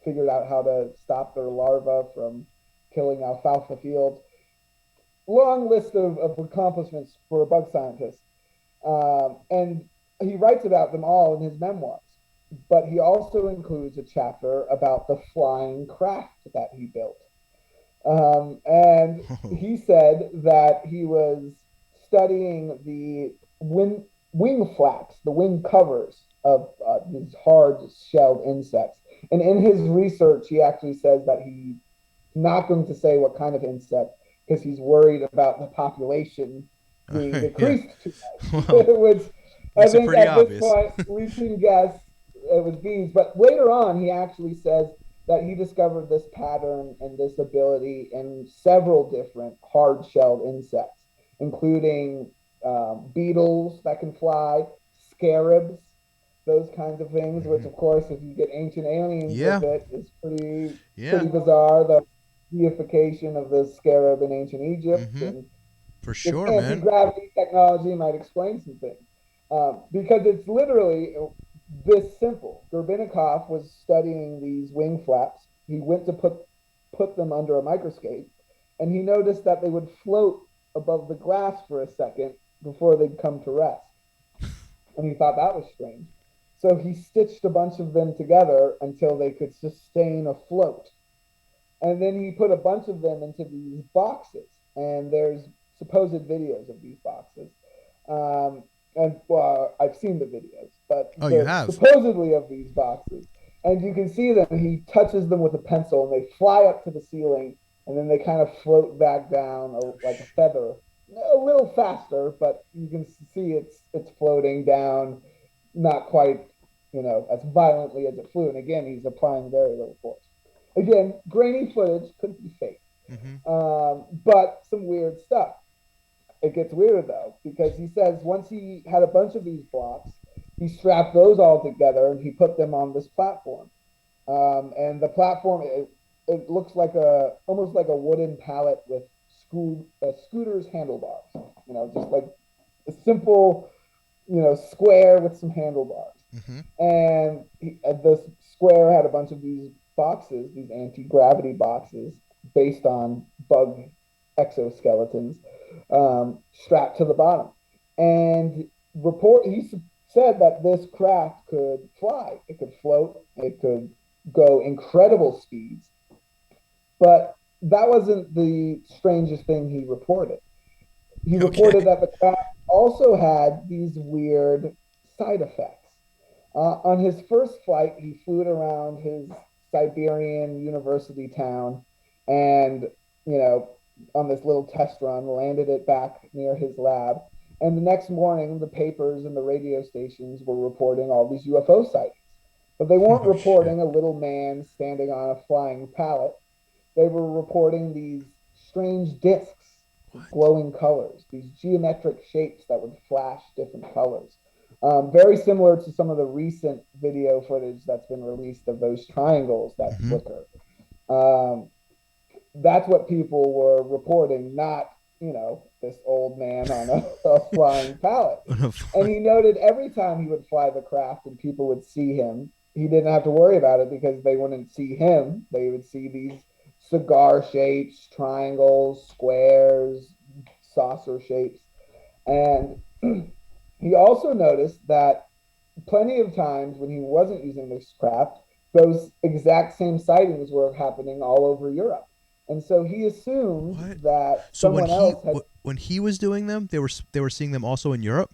figured out how to stop their larvae from killing alfalfa fields. Long list of accomplishments for a bug scientist. And he writes about them all in his memoirs. But he also includes a chapter about the flying craft that he built. And he said that he was studying the wing flaps, the wing covers of these hard-shelled insects. And in his research, he actually says that he's not going to say what kind of insect because he's worried about the population being decreased too much. Which I think at this point we can guess it was bees. But later on, he actually says that he discovered this pattern and this ability in several different hard-shelled insects, including beetles that can fly, scarabs, those kinds of things, which of course, if you get ancient aliens with it, is pretty bizarre. The deification of the scarab in ancient Egypt. And for sure, anti-gravity technology might explain some things. Because it's literally this simple. Gerbinikov was studying these wing flaps. He went to put them under a microscope, and he noticed that they would float above the glass for a second before they'd come to rest. And he thought that was strange. So he stitched a bunch of them together until they could sustain a float. And then he put a bunch of them into these boxes, and there's supposed videos of these boxes. Um, and well, I've seen the videos, but Oh, you they're have? supposedly of these boxes. And you can see them. He touches them with a pencil, and they fly up to the ceiling, and then they kind of float back down like a feather, a little faster, but you can see it's floating down, not quite, as violently as it flew. And again, he's applying very little force. Again, grainy footage, could be fake, Mm-hmm. but some weird stuff. It gets weirder though, because he says once he had a bunch of these blocks, he strapped those all together and he put them on this platform. And the platform, it looks like almost like a wooden pallet with scooter's handlebars. Just like a simple, square with some handlebars. Mm-hmm. And the square had a bunch of these boxes, these anti-gravity boxes based on bug exoskeletons, strapped to the bottom. And he said that this craft could fly, it could float, it could go incredible speeds. But that wasn't the strangest thing he reported. He reported Okay. that the craft also had these weird side effects. On his first flight, he flew it around his Siberian university town and, you know, on this little test run, landed it back near his lab. And the next morning, the papers and the radio stations were reporting all these UFO sightings. But they weren't Oh shit. reporting a little man standing on a flying pallet. They were reporting these strange discs with What? glowing colors, these geometric shapes that would flash different colors. Very similar to some of the recent video footage that's been released of those triangles that Mm-hmm. flicker. Um, that's what people were reporting, not, this old man on a flying pallet. And he noted every time he would fly the craft and people would see him, he didn't have to worry about it because they wouldn't see him. They would see these cigar shapes, triangles, squares, saucer shapes. And he also noticed that plenty of times when he wasn't using this craft, those exact same sightings were happening all over Europe. And so he assumed What? that So someone else had. when he was doing them, they were seeing them also in Europe.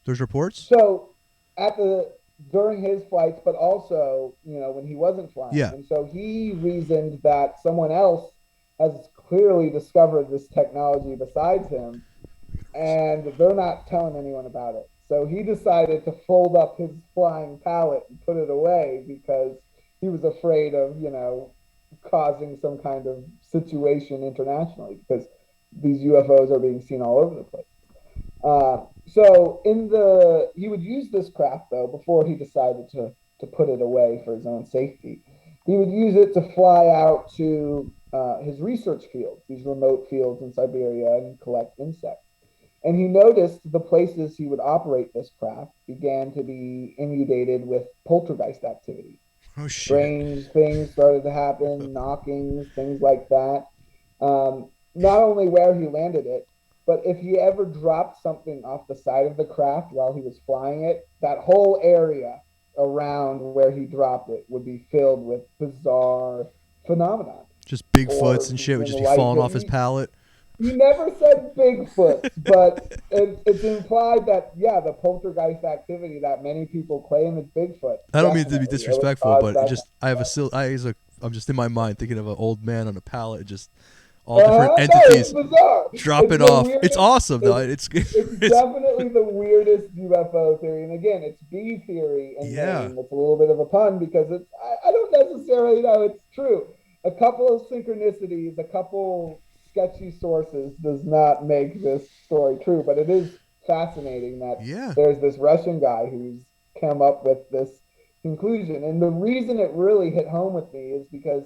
There's reports. So at the during his flights, but also, when he wasn't flying. Yeah. And so he reasoned that someone else has clearly discovered this technology besides him, and they're not telling anyone about it. So he decided to fold up his flying pallet and put it away because he was afraid of, causing some kind of situation internationally because these UFOs are being seen all over the place. So he would use this craft though before he decided to put it away for his own safety. He would use it to fly out to his research fields, these remote fields in Siberia, and collect insects. And he noticed the places he would operate this craft began to be inundated with poltergeist activity. Oh shit. Strange things started to happen, knockings, things like that. Not only where he landed it, but if he ever dropped something off the side of the craft while he was flying it, that whole area around where he dropped it would be filled with bizarre phenomena. Just Bigfoots and Orbs shit would and just be light. falling off his pallet. He never said Bigfoot, but it's implied that, yeah, the poltergeist activity that many people claim is Bigfoot. I don't mean to be Definitely, it would disrespectful, cause but that. just I have a I'm just in my mind thinking of an old man on a pallet, just all different No, it's entities bizarre. dropping It's the off. It's weirdest. awesome though. It's It's definitely the weirdest UFO theory, and again, it's B theory in yeah. name. It's a little bit of a pun because I don't necessarily know it's true. A couple of synchronicities, a couple sketchy sources does not make this story true, but it is fascinating that Yeah. there's this Russian guy who's come up with this conclusion. And the reason it really hit home with me is because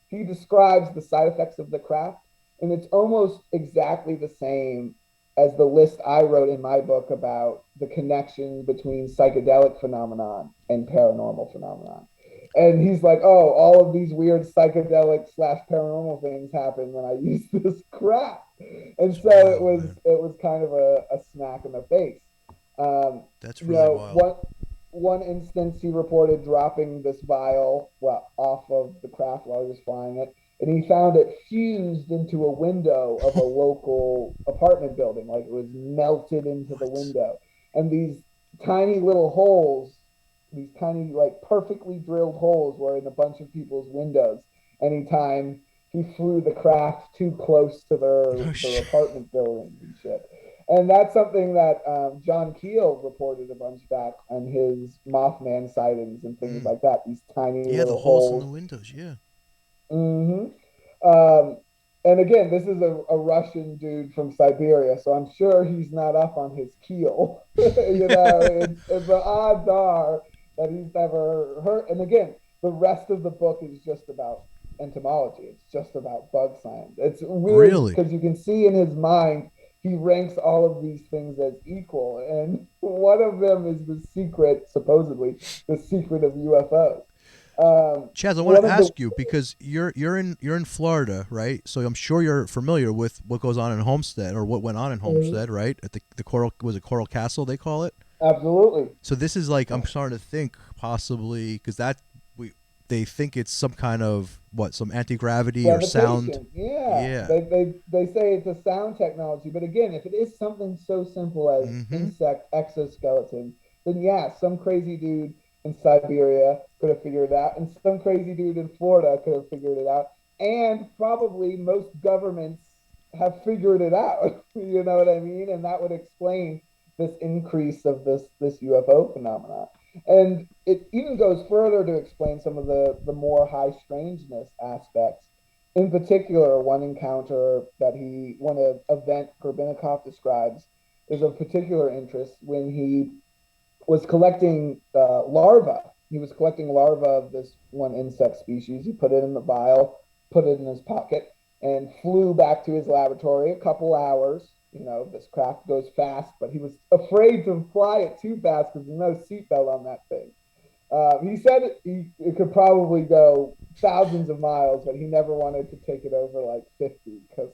he describes the side effects of the craft, and it's almost exactly the same as the list I wrote in my book about the connection between psychedelic phenomenon and paranormal phenomenon. And he's like, oh, all of these weird psychedelic slash paranormal things happen when I use this crap. And It's so it wild, was man. it was kind of a smack in the face. That's really wild. One instance he reported dropping this vial off of the craft while he was flying it, and he found it fused into a window of a local apartment building, like it was melted into the What? window. And these tiny little holes, these tiny, like perfectly drilled holes, were in a bunch of people's windows. Anytime he flew the craft too close to Oh their shit. apartment building and shit. And that's something that John Keel reported a bunch back on his Mothman sightings and things Mm. like that. These tiny Yeah, the little holes in the holes. windows. Yeah. Hmm. Um, and again, this is a Russian dude from Siberia, so I'm sure he's not up on his keel. It's the odds are that he's never heard. And again, the rest of the book is just about entomology. It's just about bug science. It's weird Really? because you can see in his mind he ranks all of these things as equal, and one of them is the secret, supposedly, the secret of UFOs. Chaz, I want One to of the ask you because you're in Florida, right? So I'm sure you're familiar with what goes on in Homestead or what went on in Homestead, right? At the Coral, was it Coral Castle they call it? Absolutely. So this is like, I'm starting to think possibly because that we they think it's some kind of what, some anti gravity or sound. Levitation. Yeah. Yeah. They say it's a sound technology. But again, if it is something so simple as Mm-hmm. insect exoskeleton, then yeah, some crazy dude in Siberia could have figured it out, and some crazy dude in Florida could have figured it out. And probably most governments have figured it out. You know what I mean? And that would explain this increase of this UFO phenomenon. And it even goes further to explain some of the more high strangeness aspects. In particular, one encounter that one event Gorbanikov describes is of particular interest when he was collecting larvae. He was collecting larvae of this one insect species. He put it in the vial, put it in his pocket, and flew back to his laboratory a couple hours. This craft goes fast, but he was afraid to fly it too fast because there's no seatbelt on that thing. He said it could probably go thousands of miles, but he never wanted to take it over like 50 because,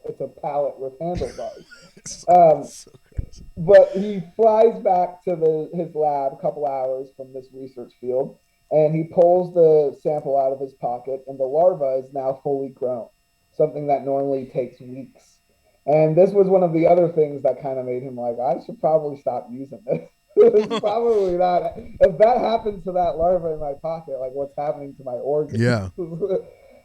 it's a pallet with handlebars. Um, So crazy. but he flies back to his lab a couple hours from this research field, and he pulls the sample out of his pocket, and the larva is now fully grown, something that normally takes weeks. And this was one of the other things that kind of made him like, I should probably stop using this. It's probably not. If that happens to that larva in my pocket, like what's happening to my organs? Yeah.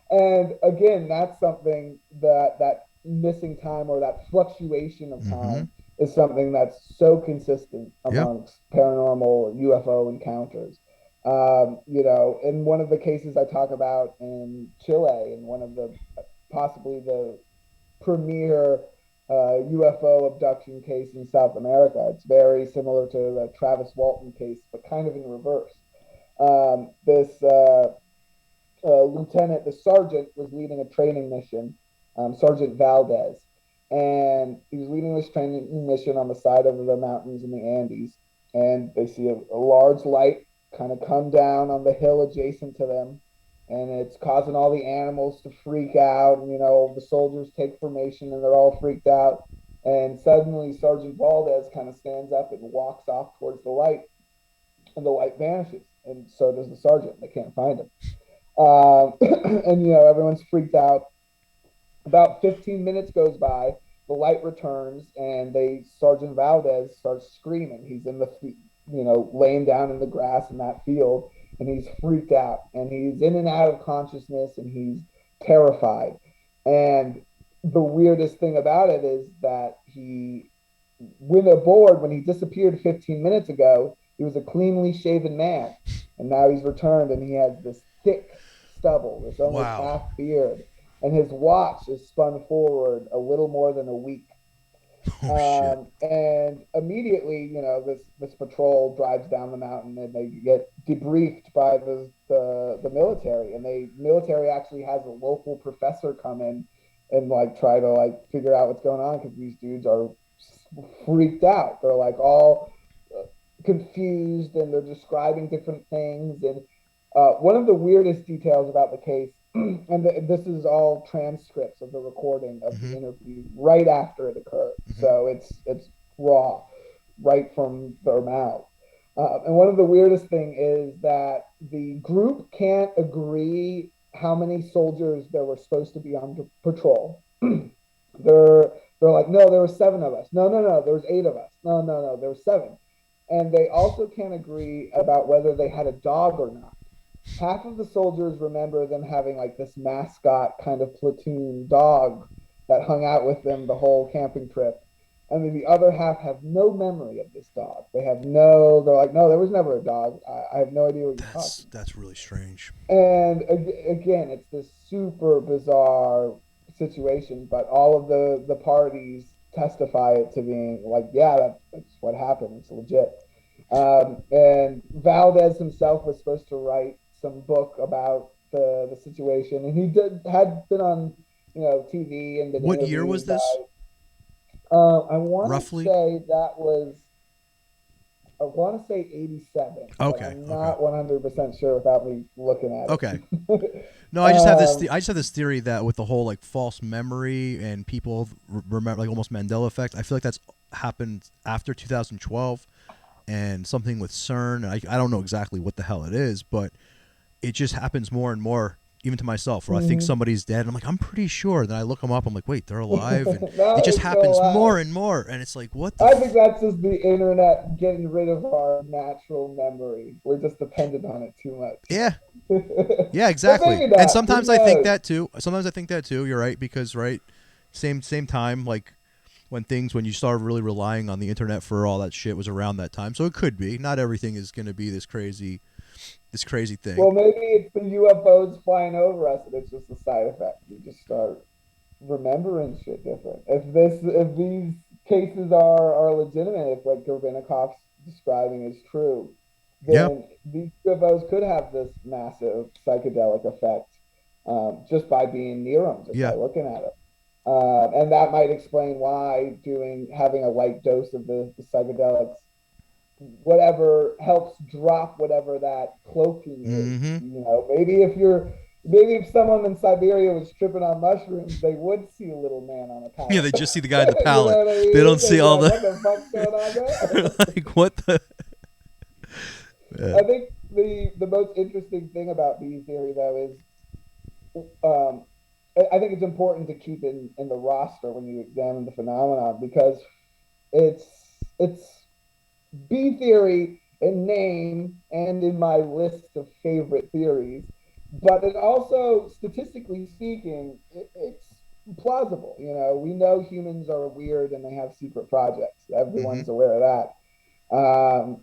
And again, that's something that missing time or that fluctuation of Mm-hmm. time is something that's so consistent Yep. amongst paranormal UFO encounters. In one of the cases I talk about in Chile, in one of the possibly the premier UFO abduction case in South America, it's very similar to the Travis Walton case, but kind of in reverse. This lieutenant, the sergeant, was leading a training mission, Sergeant Valdez, and he was leading this training mission on the side of the mountains in the Andes, and they see a large light kind of come down on the hill adjacent to them, and it's causing all the animals to freak out, and the soldiers take formation, and they're all freaked out, and suddenly Sergeant Valdez kind of stands up and walks off towards the light, and the light vanishes, and so does the sergeant. They can't find him. And everyone's freaked out. About 15 minutes goes by, the light returns, and Sergeant Valdez starts screaming. He's in laying down in the grass in that field, and he's freaked out, and he's in and out of consciousness, and he's terrified. And the weirdest thing about it is that he went aboard when he disappeared 15 minutes ago. He was a cleanly shaven man, and now he's returned, and he has this thick stubble, this almost Wow. half beard, and his watch is spun forward a little more than a week. Oh shit. And immediately, this patrol drives down the mountain, and they get debriefed by the military, and the military actually has a local professor come in and like try to like figure out what's going on because these dudes are freaked out. They're like all confused, and they're describing different things. And one of the weirdest details about the case, and this is all transcripts of the recording of Mm-hmm. the interview right after it occurred, Mm-hmm. so it's raw, right from their mouth. And one of the weirdest thing is that the group can't agree how many soldiers there were supposed to be on patrol. they're they're like, no, there were 7 of us. No, no, no, there was 8 of us. No, no, no, there were 7. And they also can't agree about whether they had a dog or not. Half of the soldiers remember them having like this mascot kind of platoon dog that hung out with them the whole camping trip. And then the other half have no memory of this dog. They're like, no, there was never a dog. I have no idea what you're talking. That's really strange. And again, it's this super bizarre situation, but all of the parties testify it to being like, yeah, that's what happened. It's legit. And Valdez himself was supposed to write some book about the situation, and he had been on TV and been. What year was this? I want to Roughly? say that was. I want to say 87. Okay, But I'm not 100% sure without me looking at it. Okay. No, I just have this. I just have this theory that with the whole like false memory and people remember, like almost Mandela effect. I feel like that's happened after 2012, and something with CERN. I don't know exactly what the hell it is, but it just happens more and more, even to myself, where I think somebody's dead, and I'm like, I'm pretty sure. Then I look them up, I'm like, wait, they're alive, and No, it just it's happens still alive. more and more, and it's like, what the? I think that's just the internet getting rid of our natural memory. We're just dependent on it too much. Yeah. Yeah, exactly. maybe not. And sometimes Who I think knows? that too. Sometimes I think that too. You're right, because same time, like when you start really relying on the internet for all that shit was around that time. So it could be. Not everything is going to be this crazy thing. Well, maybe it's the UFOs flying over us, and it's just a side effect. We just start remembering shit different. If these cases are legitimate, if what Gorbanov's describing is true, then these UFOs could have this massive psychedelic effect just by being near them, just by looking at them. And that might explain why having a light dose of the psychedelics, whatever helps drop whatever that cloaking is. Maybe if someone in Siberia was tripping on mushrooms, they would see a little man on a pallet. Yeah, they just see the guy in the pallet. You know what I mean? They don't see all like, the. What the fuck's going on there? Like, what the? Yeah. I think the most interesting thing about B theory, though, is I think it's important to keep in the roster when you examine the phenomenon, because it's B theory in name and in my list of favorite theories, but it also, statistically speaking, it's plausible. We know humans are weird and they have secret projects. Everyone's aware of that.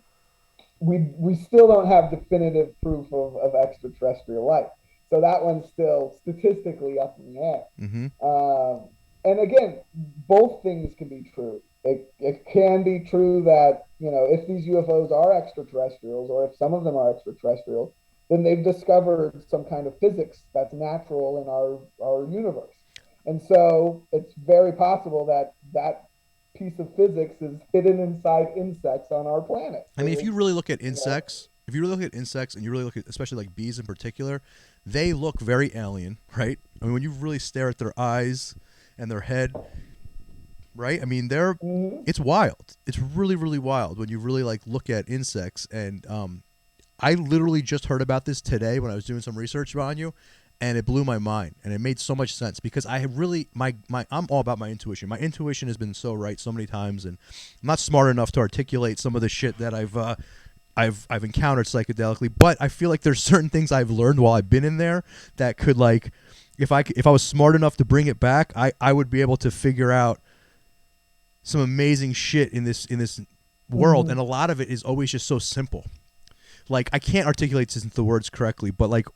We still don't have definitive proof of extraterrestrial life. So that one's still statistically up in the air. And again, both things can be true. It can be true that, if these UFOs are extraterrestrials, or if some of them are extraterrestrial, then they've discovered some kind of physics that's natural in our universe. And so it's very possible that piece of physics is hidden inside insects on our planet. I mean, if you really look at insects, and you really look at, especially like bees in particular, they look very alien, right? I mean, when you really stare at their eyes and their head, right? I mean, it's wild. It's really, really wild when you really like look at insects. And I literally just heard about this today when I was doing some research on you, and it blew my mind, and it made so much sense, because I have really I'm all about my intuition. My intuition has been so right so many times, and I'm not smart enough to articulate some of the shit that I've encountered psychedelically, but I feel like there's certain things I've learned while I've been in there that could, like, if I was smart enough to bring it back, I would be able to figure out some amazing shit in this world, and a lot of it is always just so simple. Like, I can't articulate the words correctly, but like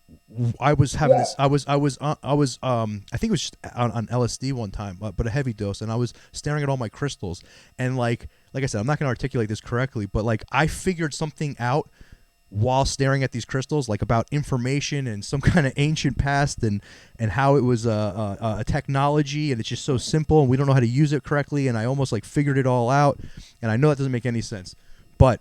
I was having this. I think it was just on LSD one time, but a heavy dose, and I was staring at all my crystals, and like I said, I'm not gonna articulate this correctly, but like I figured something out while staring at these crystals, like about information and some kind of ancient past, and how it was a technology, and it's just so simple, and we don't know how to use it correctly, and I almost like figured it all out, and I know that doesn't make any sense, but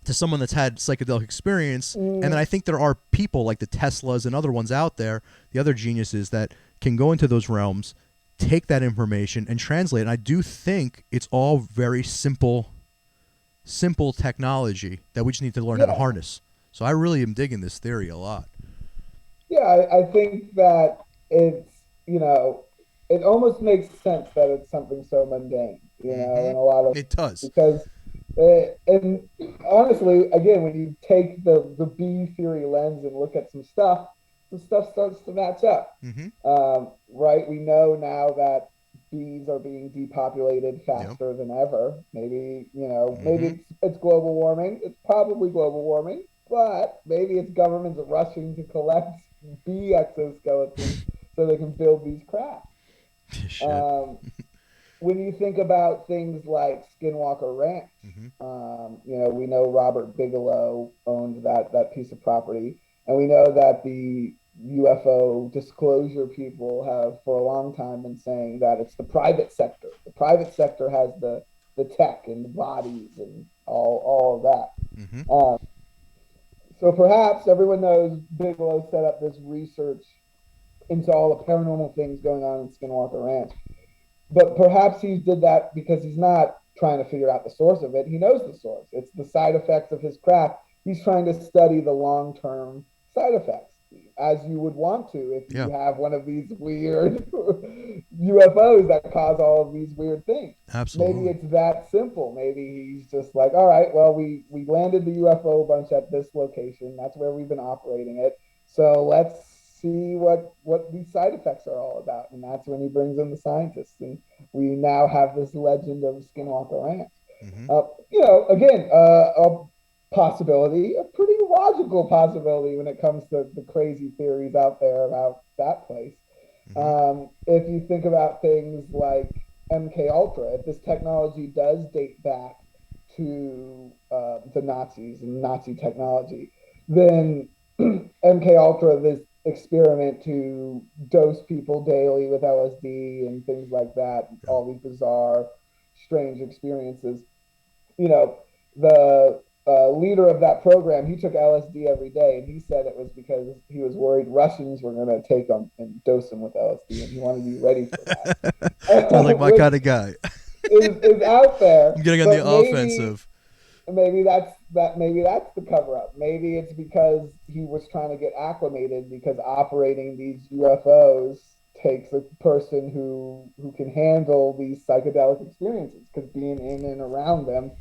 to someone that's had psychedelic experience, and then I think there are people like the Teslas and other ones out there, the other geniuses that can go into those realms, take that information and translate it. And I do think it's all very simple technology that we just need to learn how to harness. So I really am digging this theory a lot. Yeah, I think that it's, it almost makes sense that it's something so mundane, Mm-hmm. and a lot of, It does. because, and honestly, again, when you take the B theory lens and look at some stuff starts to match up. Mm-hmm. Right? We know now that bees are being depopulated Yep. faster than ever. Maybe, maybe Mm-hmm. it's global warming. It's probably global warming, but maybe it's governments rushing to collect bee exoskeletons so they can build these crafts. Shit. Um, when you think about things like Skinwalker Ranch, Mm-hmm. we know Robert Bigelow owned that piece of property, and we know that the UFO disclosure people have for a long time been saying that it's the private sector. The private sector has the tech and the bodies and all of Mm-hmm. that. So perhaps everyone knows Bigelow set up this research into all the paranormal things going on in Skinwalker Ranch, but perhaps he did that because he's not trying to figure out the source of it. He knows the source. It's the side effects of his craft. He's trying to study the long-term side effects, as you would want to if Yeah. you have one of these weird UFOs that cause all of these weird things. Maybe Absolutely. it's that simple. Maybe he's just like, all right, well, we landed the UFO bunch at this location. That's where we've been operating it. So let's see what these side effects are all about. And that's when he brings in the scientists, and we now have this legend of Skinwalker Ranch. Mm-hmm. Again, a possibility, a pretty logical possibility when it comes to the crazy theories out there about that place. Mm-hmm. If you think about things like MK Ultra, if this technology does date back to the Nazis and Nazi technology, then MK Ultra, this experiment to dose people daily with LSD and things like that, Yeah. all these bizarre, strange experiences. You know, the leader of that program, he took LSD every day, and he said it was because he was worried Russians were going to take him and dose him with LSD, and he wanted to be ready for Sounds like that, my which kind of guy. is out there. I'm getting on the But maybe offensive. maybe that's the cover up. Maybe it's because he was trying to get acclimated, because operating these UFOs takes a person who can handle these psychedelic experiences, because being in and around them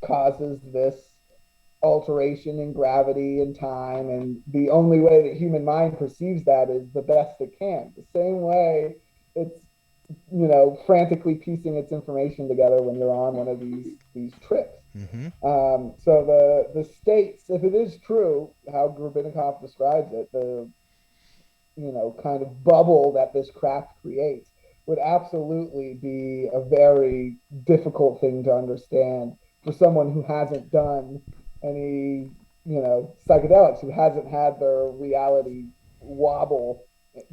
causes this alteration in gravity and time, and the only way that human mind perceives that is the best it can, the same way it's frantically piecing its information together when you're on one of these trips. Mm-hmm. So the states, if it is true how Grubinnikov describes it, the kind of bubble that this craft creates would absolutely be a very difficult thing to understand for someone who hasn't done any psychedelics, who hasn't had their reality wobble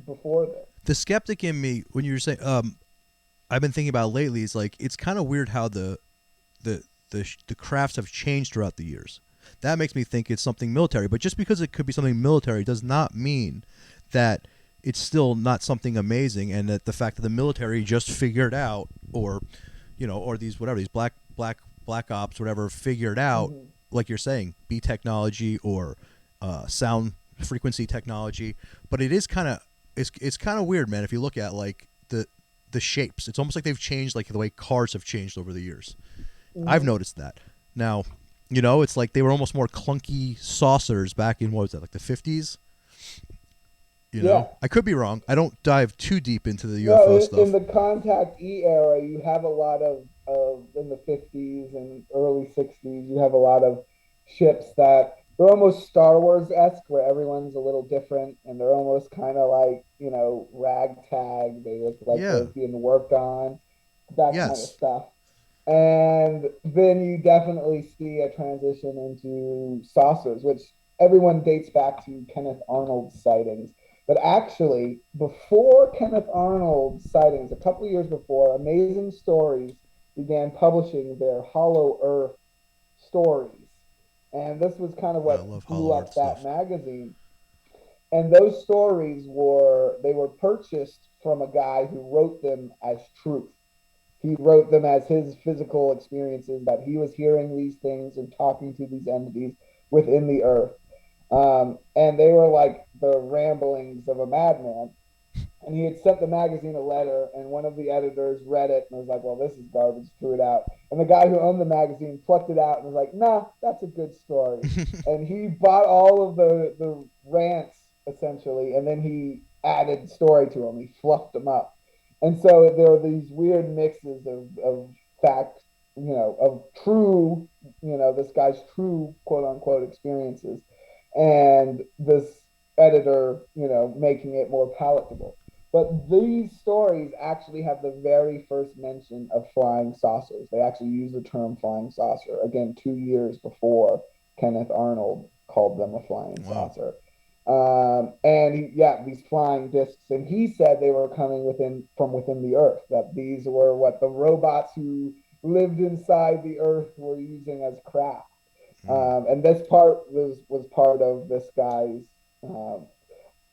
before this. The skeptic in me, when you were saying, I've been thinking about lately, is like it's kind of weird how the crafts have changed throughout the years. That makes me think it's something military. But just because it could be something military does not mean that it's still not something amazing, and that the fact that the military just figured out, or or these whatever these black ops whatever figured out, Mm-hmm. like you're saying, B technology or sound frequency technology. But it is kind of it's kind of weird, man. If you look at like the shapes, it's almost like they've changed, like the way cars have changed over the years. I've Mm-hmm. noticed that. Now, it's like they were almost more clunky saucers back in, what was that, like the 50s? Yeah. I could be wrong. I don't dive too deep into the No, UFO in stuff. the Contact E era, you have a lot of in the 50s and early 60s, you have a lot of ships that they're almost Star Wars esque, where everyone's a little different and they're almost kind of like, ragtag. They look like they're Yeah. being worked on, that kind of Yes. stuff. And then you definitely see a transition into saucers, which everyone dates back to Kenneth Arnold's sightings. But actually, before Kenneth Arnold's sightings, a couple of years before, Amazing Stories began publishing their Hollow Earth stories. And this was kind of I what love blew Hollow Earth up that stuff. magazine. And those stories were purchased from a guy who wrote them as truth. He wrote them as his physical experiences, that he was hearing these things and talking to these entities within the earth. And they were like the ramblings of a madman. And he had sent the magazine a letter, and one of the editors read it and was like, "Well, this is garbage," threw it out. And the guy who owned the magazine plucked it out and was like, "Nah, that's a good story." And he bought all of the rants essentially, and then he added story to them. He fluffed them up, and so there were these weird mixes of fact, of true, this guy's true quote unquote experiences, and this editor, making it more palatable. But these stories actually have the very first mention of flying saucers. They actually use the term flying saucer, again, 2 years before Kenneth Arnold called them a flying Wow. saucer. These flying discs. And he said they were coming from within the earth, that these were what the robots who lived inside the earth were using as craft. And this part was part of this guy's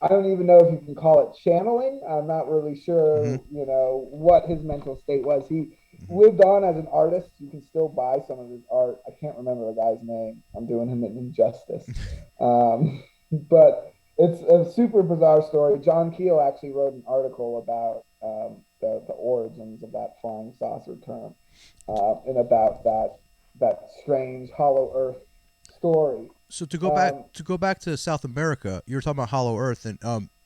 I don't even know if you can call it channeling. I'm not really sure, Mhm. what his mental state was. He lived on as an artist. You can still buy some of his art. I can't remember the guy's name. I'm doing him an injustice. But it's a super bizarre story. John Keel actually wrote an article about the origins of that flying saucer term, and about that strange hollow earth story. So Um, to go back to South America, you were talking about Hollow Earth, and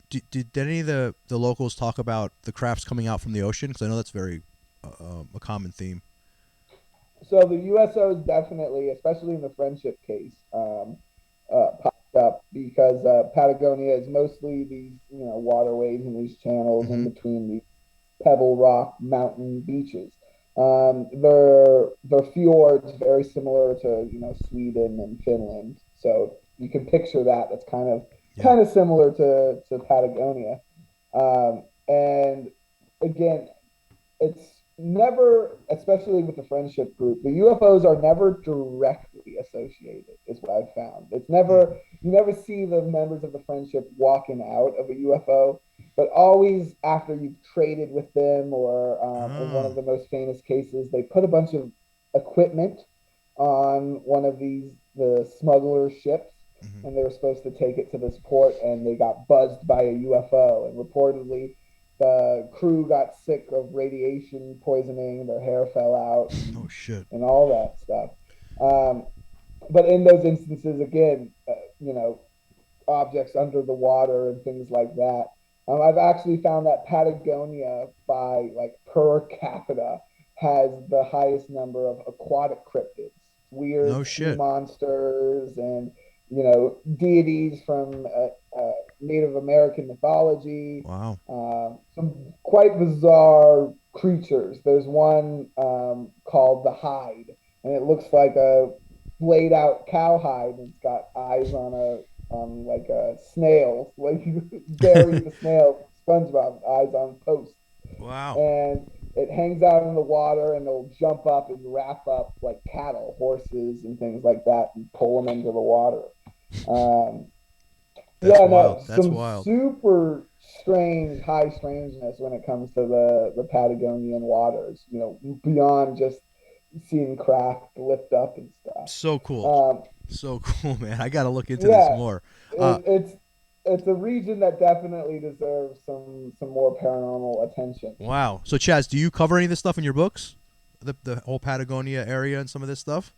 did any of the locals talk about the crafts coming out from the ocean? Because I know that's very a common theme. So the USOs definitely, especially in the friendship case, popped up because Patagonia is mostly these waterways and these channels in Hmm. between these pebble rock mountain beaches. Their fjords very similar to Sweden and Finland, so you can picture that. That's kind of Yeah. kind of similar to Patagonia, and again, it's never, especially with the friendship group, the UFOs are never directly associated, is what I've found. It's Mm. never, you never see the members of the friendship walking out of a UFO, but always after you've traded with them, or in one of Oh. the most famous cases, they put a bunch of equipment on one of the smuggler ships, Hmm. and they were supposed to take it to this port, and they got buzzed by a UFO, and reportedly the crew got sick of radiation poisoning, their hair fell out, Oh shit. and all that stuff. Um, but in those instances, again, objects under the water and things like that. I've actually found that Patagonia, by like per capita, has the highest number of aquatic cryptids, No weird sea shit. monsters, and deities from Native American mythology. Wow. Some quite bizarre creatures. There's one called the Hide, and it looks like a flayed out cowhide, and it's got eyes on like a snail, like you bury the snail, SpongeBob eyes on posts, Wow. and it hangs out in the water, and it'll jump up and wrap up like cattle, horses, and things like that, and pull them into the water. Um, That's yeah, wild. no, That's some wild. super strange, high strangeness when it comes to the Patagonian waters. Beyond just seeing craft lift up and stuff. So cool. Um, So cool, man. I gotta look into this yeah, more. Uh, it, it's it's a region that definitely deserves some more paranormal attention. wow. So Chaz, do you cover any of this stuff in your books? The whole Patagonia area and some of this stuff?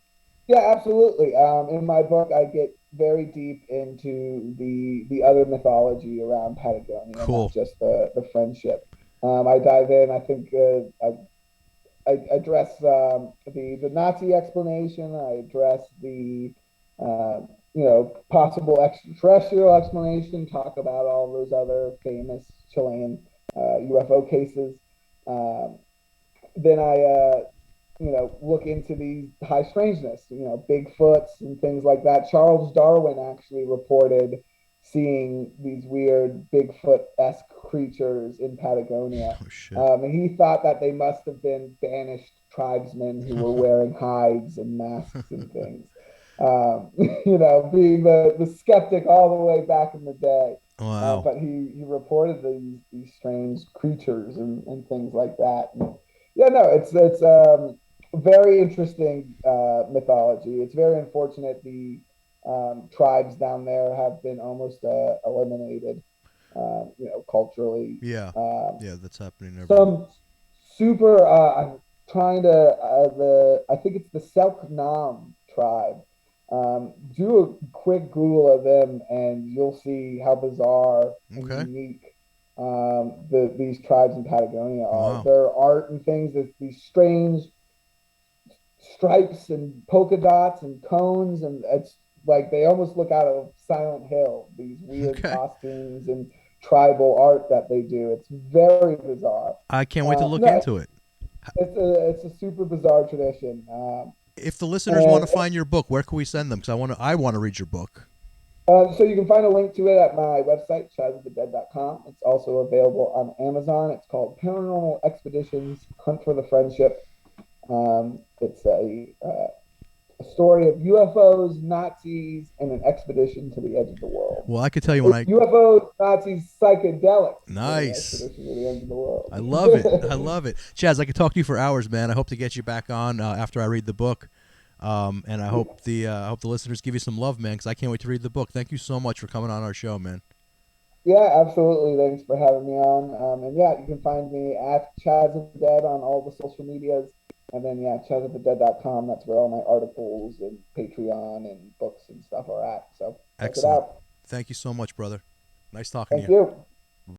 Yeah, absolutely. In my book, I get very deep into the other mythology around Patagonia, not Cool. just the friendship. I dive in. I think I address the Nazi explanation. I address the possible extraterrestrial explanation. Talk about all those other famous Chilean UFO cases. Um, then I look into these high strangeness, Bigfoots and things like that. Charles Darwin actually reported seeing these weird Bigfoot-esque creatures in Patagonia. Oh shit. And he thought that they must have been banished tribesmen who were wearing hides and masks and things. Being the skeptic all the way back in the day. Wow. But he reported these strange creatures and things like that. And yeah, no, it's very interesting mythology. It's very unfortunate tribes down there have been almost eliminated, culturally. Yeah, Um, yeah, that's happening everywhere. some super. I'm trying to I think it's the Selknam tribe. Do a quick Google of them, and you'll see how bizarre and Okay. unique these tribes in Patagonia are. Wow. Their art and things, is these strange stripes and polka dots and cones, and it's like they almost look out of Silent Hill. These weird Okay. costumes and tribal art that they do. It's very bizarre. I can't wait to look No, into it. it's a super bizarre tradition. If the listeners want And to find your book, where can we send them? Because I want to read your book. So you can find a link to it at my website, chazofthedead.com. It's also available on Amazon. It's called Paranormal Expeditions: Hunt for the Friendship. It's a story of UFOs, Nazis, and an expedition to the edge of the world. Well, I could tell you when I UFOs, Nazis, psychedelics, and an nice. expedition to the edge of the world. I love it. I love it. Chaz, I could talk to you for hours, man. I hope to get you back on after I read the book. And I hope the listeners give you some love, man, because I can't wait to read the book. Thank you so much for coming on our show, man. Yeah, absolutely. Thanks for having me on. And yeah, you can find me at Chaz of the Dead on all the social medias. And then, yeah, chazofthedead.com. That's where all my articles and Patreon and books and stuff are at. So check it Excellent. out. Thank you so much, brother. Nice talking to Thank you. you.